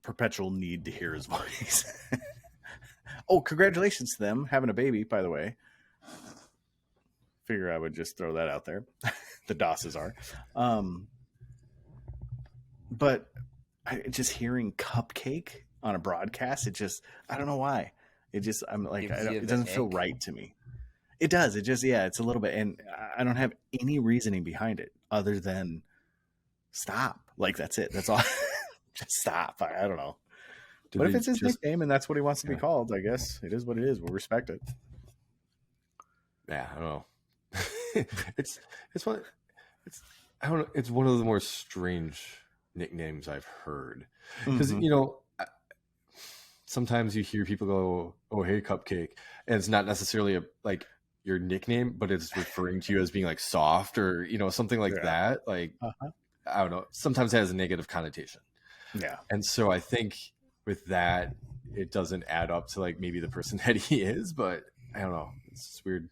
perpetual need to hear his voice. Oh, congratulations to them having a baby, by the way. Figure I would just throw that out there. The Dosses are. But just hearing Cupcake on a broadcast, I don't know why. I'm like, it doesn't feel right to me. It does. It's a little bit. And I don't have any reasoning behind it other than stop. Like, that's it. That's all. Just stop. I don't know. But if it's his nickname and that's what he wants to be called, I guess it is what it is. We'll respect it. Yeah, I don't know. It's one of the more strange nicknames I've heard because sometimes you hear people go, "Oh, hey, Cupcake," and it's not necessarily like your nickname, but it's referring to you as being like soft or something like that. Like I don't know. Sometimes it has a negative connotation. Yeah, and so I think with that, it doesn't add up to like maybe the person that he is, but I don't know. It's just weird.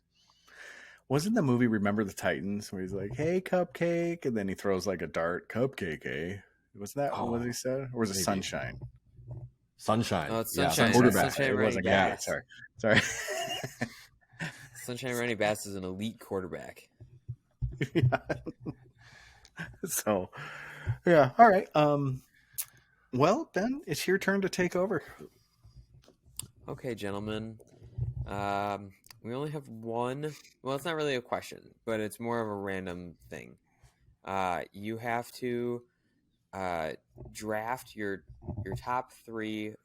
Wasn't the movie Remember the Titans where he's like, "Hey, Cupcake," and then he throws like a dart, "Cupcake, eh?" Was that what he said, or was it Sunshine? Sunshine. Oh, it's Sunshine. Yeah, quarterback. Sunshine it wasn't guy. Sorry. Sunshine Randy Bass is an elite quarterback. Yeah. So, yeah. All right. Well, Ben, it's your turn to take over. Okay, gentlemen. We only have one. Well, it's not really a question, but it's more of a random thing. You have to draft your top three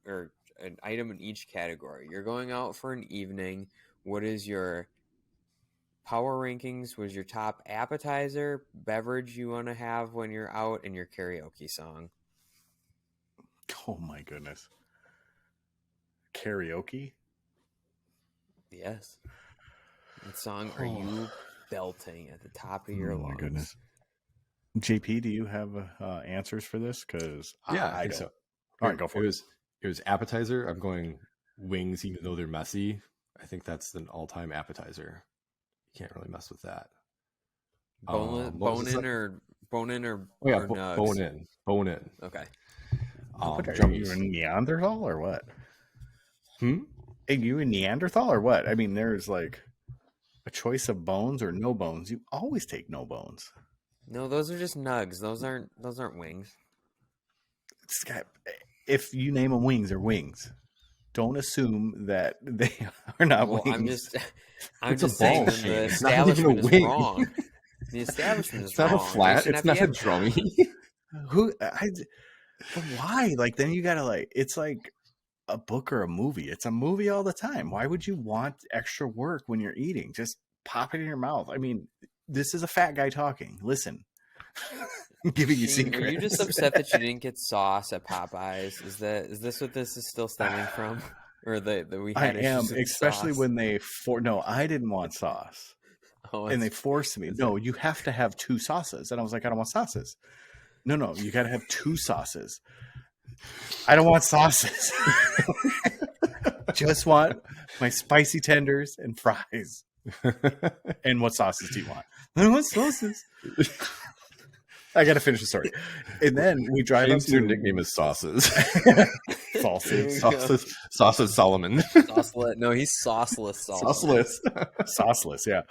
or an item in each category. You're going out for an evening. What is your power rankings? What is your top appetizer, beverage you want to have when you're out, and your karaoke song? Oh my goodness. Karaoke? Yes. What song are you belting at the top of your lungs? My goodness. JP, do you have answers for this? Because I think don't. so. All right, go for it. It was appetizer. I'm going wings, even though they're messy. I think that's an all-time appetizer. You can't really mess with that. Bone in or nugs? Bone in. Okay. Are you a Neanderthal or what? Are you a Neanderthal or what? I mean, there's like a choice of bones or no bones. You always take no bones. No, those are just nugs. Those aren't wings. If you name them wings, they're wings. Don't assume that they are not wings. I'm just saying the establishment is wrong. The establishment is it's not wrong. A flat. It's not a drummy. But why? Like, then you gotta it's like a book or a movie. It's a movie all the time. Why would you want extra work when you're eating? Just pop it in your mouth. I mean, this is a fat guy talking. Listen, I'm giving you secrets. Are you just upset that you didn't get sauce at Popeyes? Is this what this is still stemming from? Or that we had? I am, especially sauce? When they no, I didn't want sauce. And they forced me. No, you have to have 2 sauces. And I was like, I don't want sauces. No, you got to have 2 sauces. I don't want sauces. Just want my spicy tenders and fries. And what sauces do you want? I want sauces. I got to finish the story. And then we drive up to... Your nickname is Sauces. Sauces Solomon. Sauceless. No, he's Sauceless Solomon. Sauceless, yeah.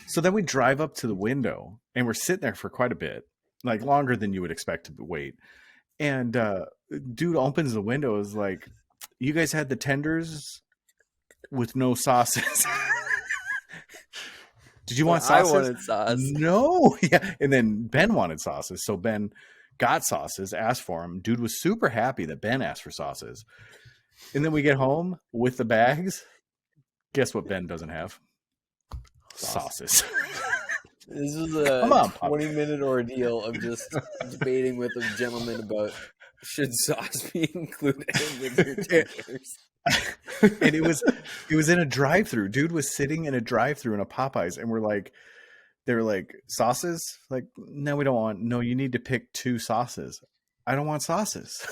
So then we drive up to the window, and we're sitting there for quite a bit, like longer than you would expect to wait. And dude opens the window, is like, "You guys had the tenders with no sauces." Did you want sauces? I wanted sauce. No. Yeah. And then Ben wanted sauces. So Ben got sauces, asked for them. Dude was super happy that Ben asked for sauces. And then we get home with the bags. Guess what Ben doesn't have? Sauces. This was Come a on, Pop. 20-minute ordeal of just debating with a gentleman about should sauce be included with your tenders. And it was in a drive-through. Dude was sitting in a drive-through in a Popeyes, and they were like, sauces? Like, no, we don't want. No, you need to pick 2 sauces. I don't want sauces.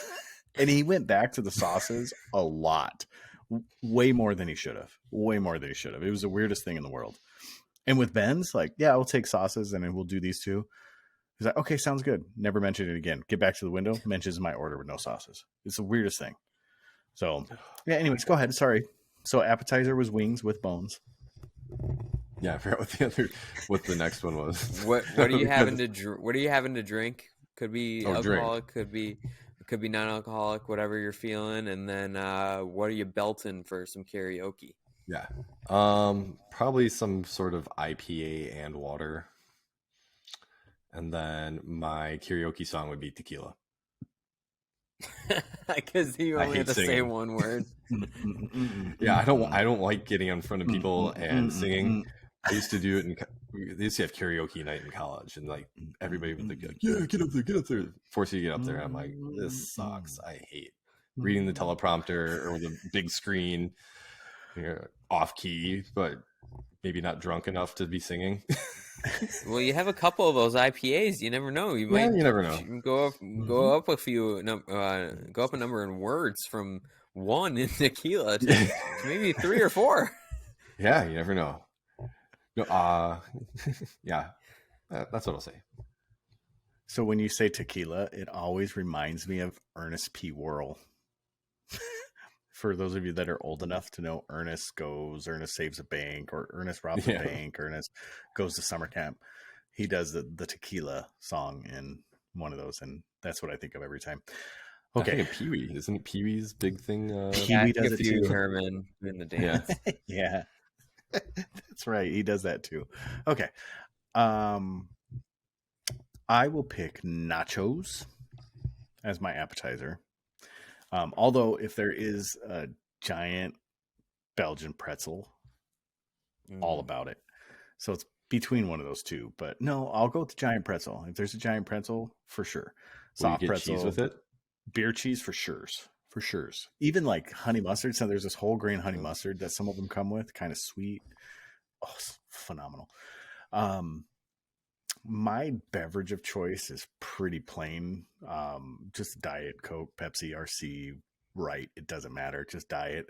And he went back to the sauces a lot, way more than he should have. Way more than he should have. It was the weirdest thing in the world. And with Ben's, like, yeah, we'll take sauces and then we'll do these 2. He's like, okay, sounds good. Never mention it again. Get back to the window. Mentions my order with no sauces. It's the weirdest thing. So, yeah. Anyways, go ahead. Sorry. So appetizer was wings with bones. Yeah, I forgot what the next one was. What are you having to What are you having to drink? Could be alcoholic. Could be non-alcoholic. Whatever you're feeling. And then what are you belting for some karaoke? Yeah, probably some sort of IPA and water. And then my karaoke song would be tequila. Because you only have to say one word. Yeah, I don't like getting in front of people and singing. I used to do it, they used to have karaoke night in college, and like everybody would like, yeah, get up there, force you to get up there. And I'm like, this sucks. I hate reading the teleprompter or the big screen. You're off key, but maybe not drunk enough to be singing. Well, you have a couple of those IPAs. You never know. You never know. Go up a number in words from 1 in tequila to maybe 3 or 4. Yeah, you never know. No, yeah, that's what I'll say. So when you say tequila, it always reminds me of Ernest P. Worrell. For those of you that are old enough to know, Ernest saves a bank, or Ernest robs a bank, Ernest goes to summer camp. He does the tequila song in one of those, and that's what I think of every time. Okay. I think of Pee-wee. Isn't Pee-wee's big thing? Pee-wee does it too. Herman in the dance. Yeah. That's right. He does that too. Okay. I will pick nachos as my appetizer. Although if there is a giant Belgian pretzel, all about it. So it's between one of those 2. But no, I'll go with the giant pretzel. If there's a giant pretzel, for sure. Soft you get pretzel cheese with it. Beer cheese for sure. For sure. Even like honey mustard. So there's this whole grain honey mustard that some of them come with, kind of sweet. Oh, it's phenomenal. My beverage of choice is pretty plain. Just Diet Coke, Pepsi, RC, right. It doesn't matter. Just diet.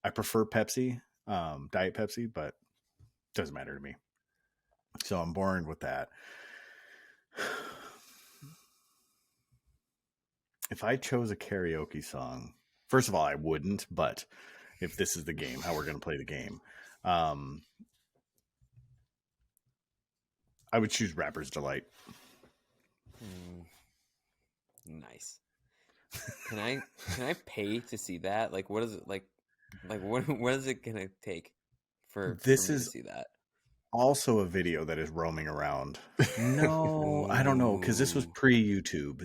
I prefer Pepsi, Diet Pepsi, but it doesn't matter to me. So I'm born with that. If I chose a karaoke song, first of all, I wouldn't, but if this is the game, how we're going to play the game, I would choose Rapper's Delight. Nice. Can I pay to see that? Like, what is it like? Like, what is it gonna take for me to see that? Also, a video that is roaming around. No, I don't know, because this was pre-YouTube.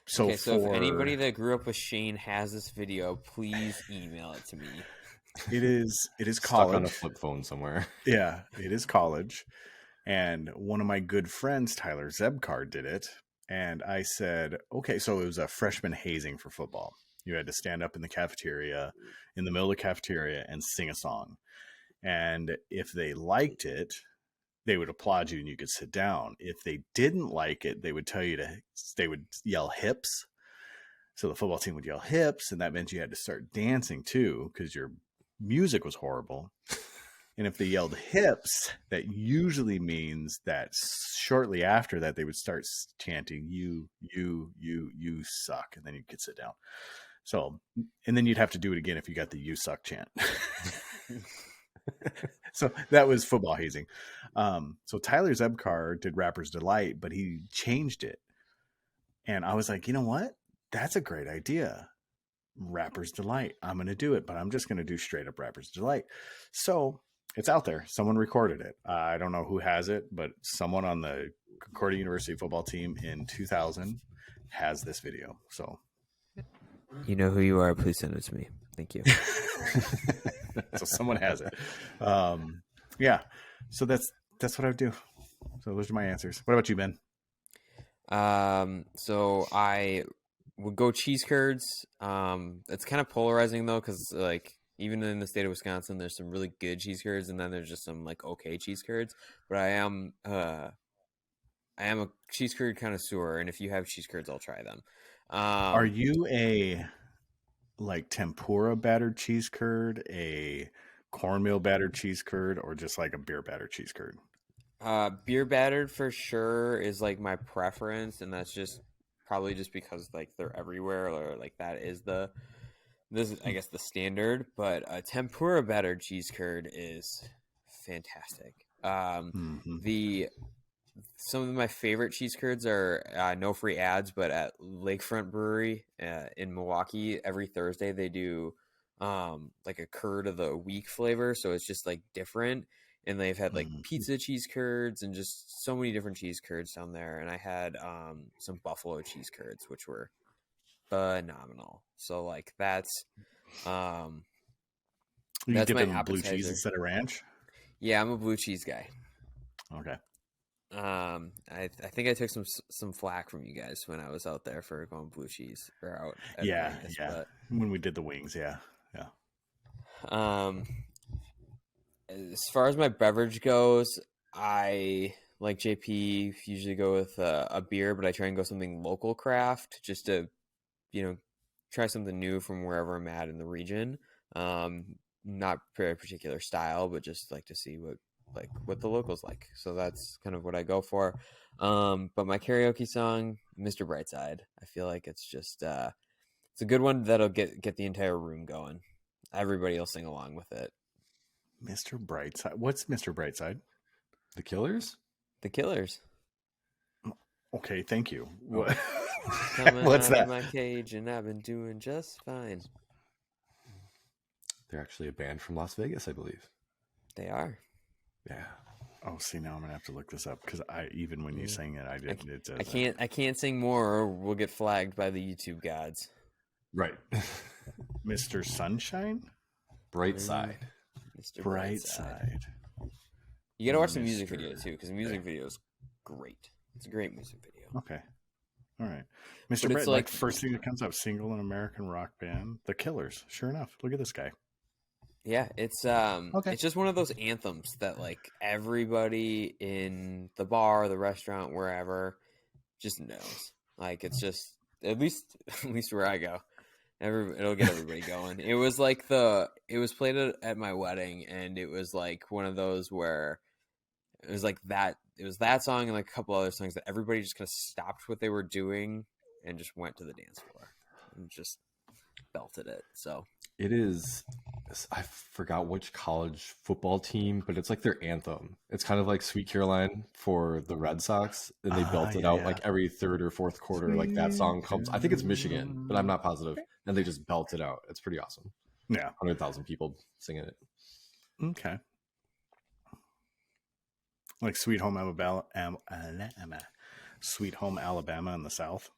So if anybody that grew up with Shane has this video, please email it to me. It is college. Stuck on a flip phone somewhere. Yeah, it is college. And one of my good friends, Tyler Zebkar, did it. And I said, okay, so it was a freshman hazing for football. You had to stand up in the cafeteria, in the middle of the cafeteria, and sing a song. And if they liked it, they would applaud you and you could sit down. If they didn't like it, they would tell you they would yell hips. So the football team would yell hips, and that meant you had to start dancing too, because your music was horrible. And if they yelled hips, that usually means that shortly after that, they would start chanting, you suck. And then you could sit down. So, and then you'd have to do it again if you got the you suck chant. So that was football hazing. So Tyler Zebkar did Rapper's Delight, but he changed it. And I was like, you know what? That's a great idea. Rapper's Delight. I'm going to do it, but I'm just going to do straight up Rapper's Delight. So it's out there. Someone recorded it. I don't know who has it, but someone on the Concordia University football team in 2000 has this video. So you know who you are. Please send it to me. Thank you. So someone has it. Yeah. So that's what I would do. So those are my answers. What about you, Ben? So I would go cheese curds. It's kind of polarizing though, because like even in the state of Wisconsin, there's some really good cheese curds, and then there's just some like okay cheese curds. But I am a cheese curd connoisseur, and if you have cheese curds, I'll try them. Are you a like tempura battered cheese curd, a cornmeal battered cheese curd, or just like a beer battered cheese curd? Beer battered for sure is like my preference, and that's just probably just because like they're everywhere, or like that is this is I guess the standard. But a tempura battered cheese curd is fantastic. Mm-hmm. The Some of my favorite cheese curds are no free ads, but at Lakefront Brewery in Milwaukee, every Thursday they do like a curd of the week flavor, so it's just like different. And they've had like Mm-hmm. pizza cheese curds and just so many different cheese curds down there. And I had some buffalo cheese curds, which were phenomenal. So like um, You that's dip my it in blue cheese appetizer. instead of ranch? Yeah, I'm a blue cheese guy. Okay. I think I took some flack from you guys when I was out there for going blue cheese or out at Yeah, Vegas, yeah. but When we did the wings, yeah. Yeah. um, as far as my beverage goes, I like JP usually go with a beer, but I try and go something local craft just to try something new from wherever I'm at in the region. Um, Not for a particular style, but just like to see what the locals like. So that's kind of what I go for. But my karaoke song, Mr. Brightside, I feel like it's just it's a good one that'll get the entire room going. Everybody will sing along with it. Mr. Brightside. What's Mr. Brightside? The Killers? The Killers. Okay, thank you. Oh, What? Coming What's out of that? my cage and I've been doing just fine. they're actually a band from Las Vegas, I believe. They are. Yeah. Oh, see, now I'm gonna have to look this up because even when you Yeah. sang it, I didn't. It I doesn't. can't sing more or we'll get flagged by the YouTube gods. Right. Mr. Sunshine, Bright Side. Mr. Bright Brightside. Side. You gotta watch the music Mr. video too, because the music video is great. It's a great music video. Okay, all right, Mr. But it's Bright. Like like, the first thing that comes up, single and American rock band, The Killers. Sure enough, look at this guy. yeah, it's Okay. just one of those anthems that like everybody in the bar, the restaurant, wherever, just knows. Like it's just at least at least where I go, it'll get everybody going. It was like it was played at my wedding, and it was like one of those where it was like that. It was that song and like a couple other songs that everybody just kind of stopped what they were doing and just went to the dance floor and just belted it. So It is. I forgot which college football team, but it's like their anthem. It's kind of like Sweet Caroline for the Red Sox, and they belt it Yeah, out yeah. like every third or fourth quarter. Like that song comes. I think it's Michigan, but I'm not positive. And they just belt it out. It's pretty awesome. Yeah. 100,000 people singing it. Okay. Like Sweet Home Alabama, Sweet Home Alabama in the South.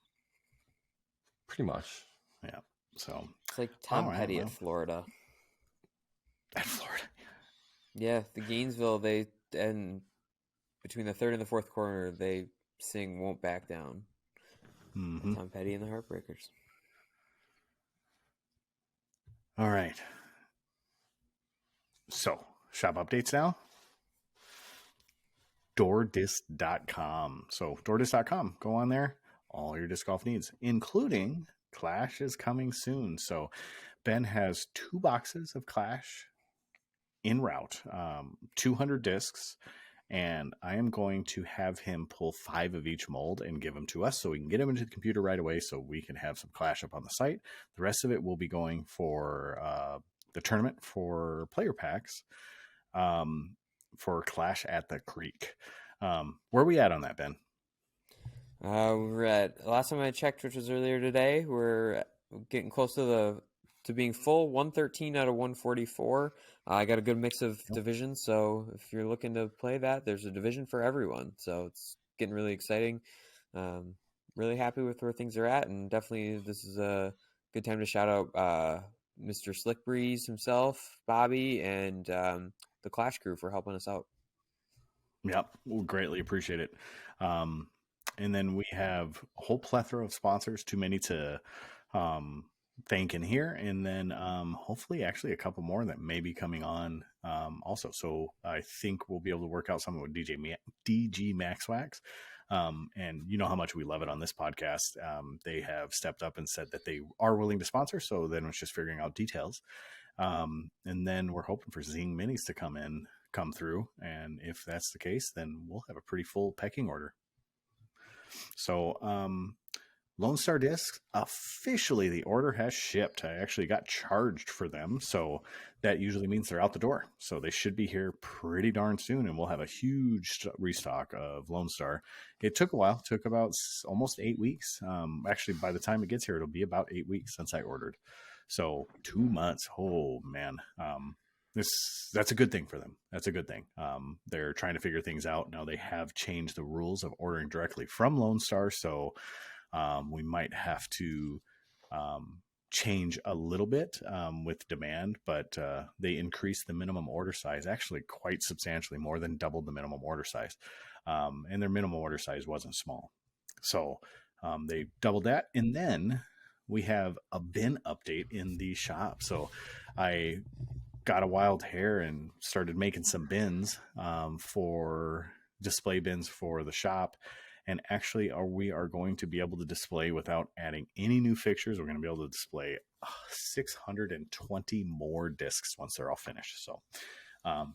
Pretty much. Yeah. So it's like Tom all right, Petty well. at Florida. At Florida. Yeah, the Gainesville, they and between the third and the fourth quarter, they sing "Won't Back Down." Mm-hmm. Tom Petty and the Heartbreakers. All right. So shop updates now. DoorDisc.com. So DoorDisc.com. Go on there. All your disc golf needs, including Clash is coming soon. So Ben has 2 boxes of Clash en route, 200 discs, and I am going to have him pull 5 of each mold and give them to us so we can get them into the computer right away so we can have some Clash up on the site. The rest of it will be going for the tournament for player packs for Clash at the Creek. Where are we at on that, Ben? We're at last time I checked, which was earlier today. We're getting close to being full. 113 out of 144. I got a good mix of divisions, so if you're looking to play that, there's a division for everyone. So it's getting really exciting. Really happy with where things are at, and definitely this is a good time to shout out Mr. Slick Breeze himself, Bobby, and the Clash crew for helping us out. Yep, we'll greatly appreciate it. And then we have a whole plethora of sponsors, too many to thank in here. And then hopefully actually a couple more that may be coming on also. So I think we'll be able to work out something with DG Maxwax. And you know how much we love it on this podcast. They have stepped up and said that they are willing to sponsor. So then it's just figuring out details. And then we're hoping for Zing Minis to come through. And if that's the case, then we'll have a pretty full pecking order. So, Lone Star Discs, officially the order has shipped. I actually got charged for them. So that usually means they're out the door. So they should be here pretty darn soon. And we'll have a huge restock of Lone Star. It took a while. It took about almost 8 weeks. Actually, by the time it gets here, it'll be about 8 weeks since I ordered. So 2 months. Oh, man. That's a good thing for them. That's a good thing. They're trying to figure things out. Now they have changed the rules of ordering directly from Lone Star. So we might have to change a little bit with demand, but they increased the minimum order size actually quite substantially, more than doubled the minimum order size. And their minimum order size wasn't small. So they doubled that. And then we have a bin update in the shop. So I got a wild hair and started making some bins for display bins for the shop. And actually, we are going to be able to display without adding any new fixtures. We're going to be able to display 620 more discs once they're all finished. So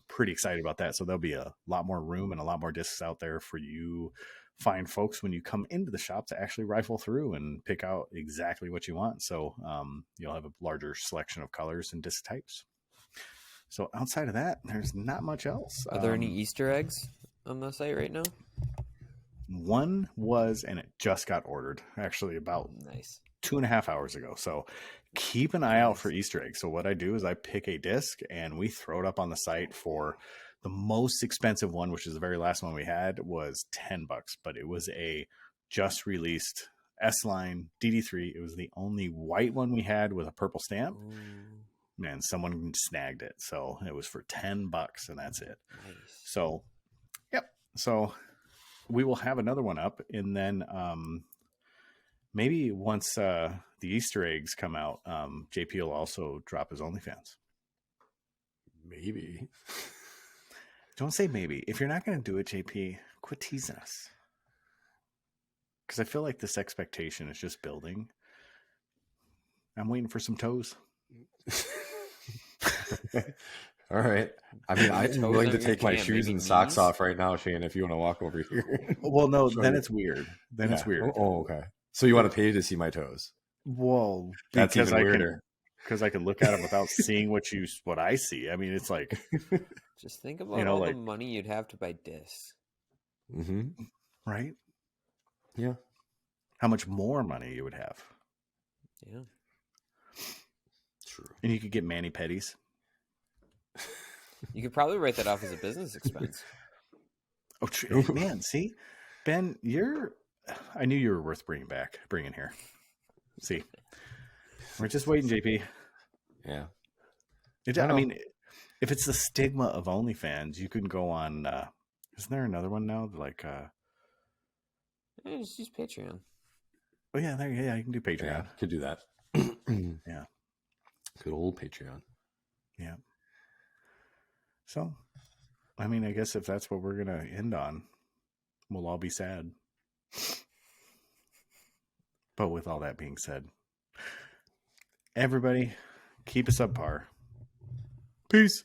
pretty excited about that. So there'll be a lot more room and a lot more discs out there for you fine folks when you come into the shop to actually rifle through and pick out exactly what you want. So you'll have a larger selection of colors and disc types. So outside of that, there's not much else. Are there any Easter eggs on the site right now? One was, and it just got ordered actually about Nice. 2.5 hours ago. So keep an eye out for Easter eggs. So what I do is I pick a disc and we throw it up on the site for the most expensive one, which is the very last one we had, was $10, but it was a just released S-Line DD3. It was the only white one we had with a purple stamp. Ooh, Man, someone snagged it. So it was for $10 and that's it. nice. So, yep. So we will have another one up, and then maybe once the Easter eggs come out, JP will also drop his OnlyFans. Maybe. Don't say maybe. If you're not going to do it, JP, quit teasing us. Because I feel like this expectation is just building. I'm waiting for some toes. All right. I mean, I'm Toes willing on to your take my can, shoes maybe and socks knees? off right now, Shane, if you want to walk over here. Well, no, Sure. then it's weird. Then it's Yeah. weird. Oh, okay. So you want to pay to see my toes? Well, That's because even I weirder. can look at them without seeing what I see. I mean, it's like, Just think about know, all like- the money you'd have to buy discs. Mm-hmm. right? Yeah. How much more money you would have. Yeah. True. And you could get mani-pedis. You could probably write that off as a business expense. Oh, true. Man, see? Ben, I knew you were worth bringing here. See? We're just waiting, JP. Yeah. I mean, if it's the stigma of OnlyFans, you can go on, isn't there another one now? Like, Just use Patreon. oh yeah, you can do Patreon. Yeah. Could do that. Yeah. Good old Patreon. Yeah. So, I mean, I guess if that's what we're going to end on, we'll all be sad. But with all that being said, everybody keep us subpar. Peace.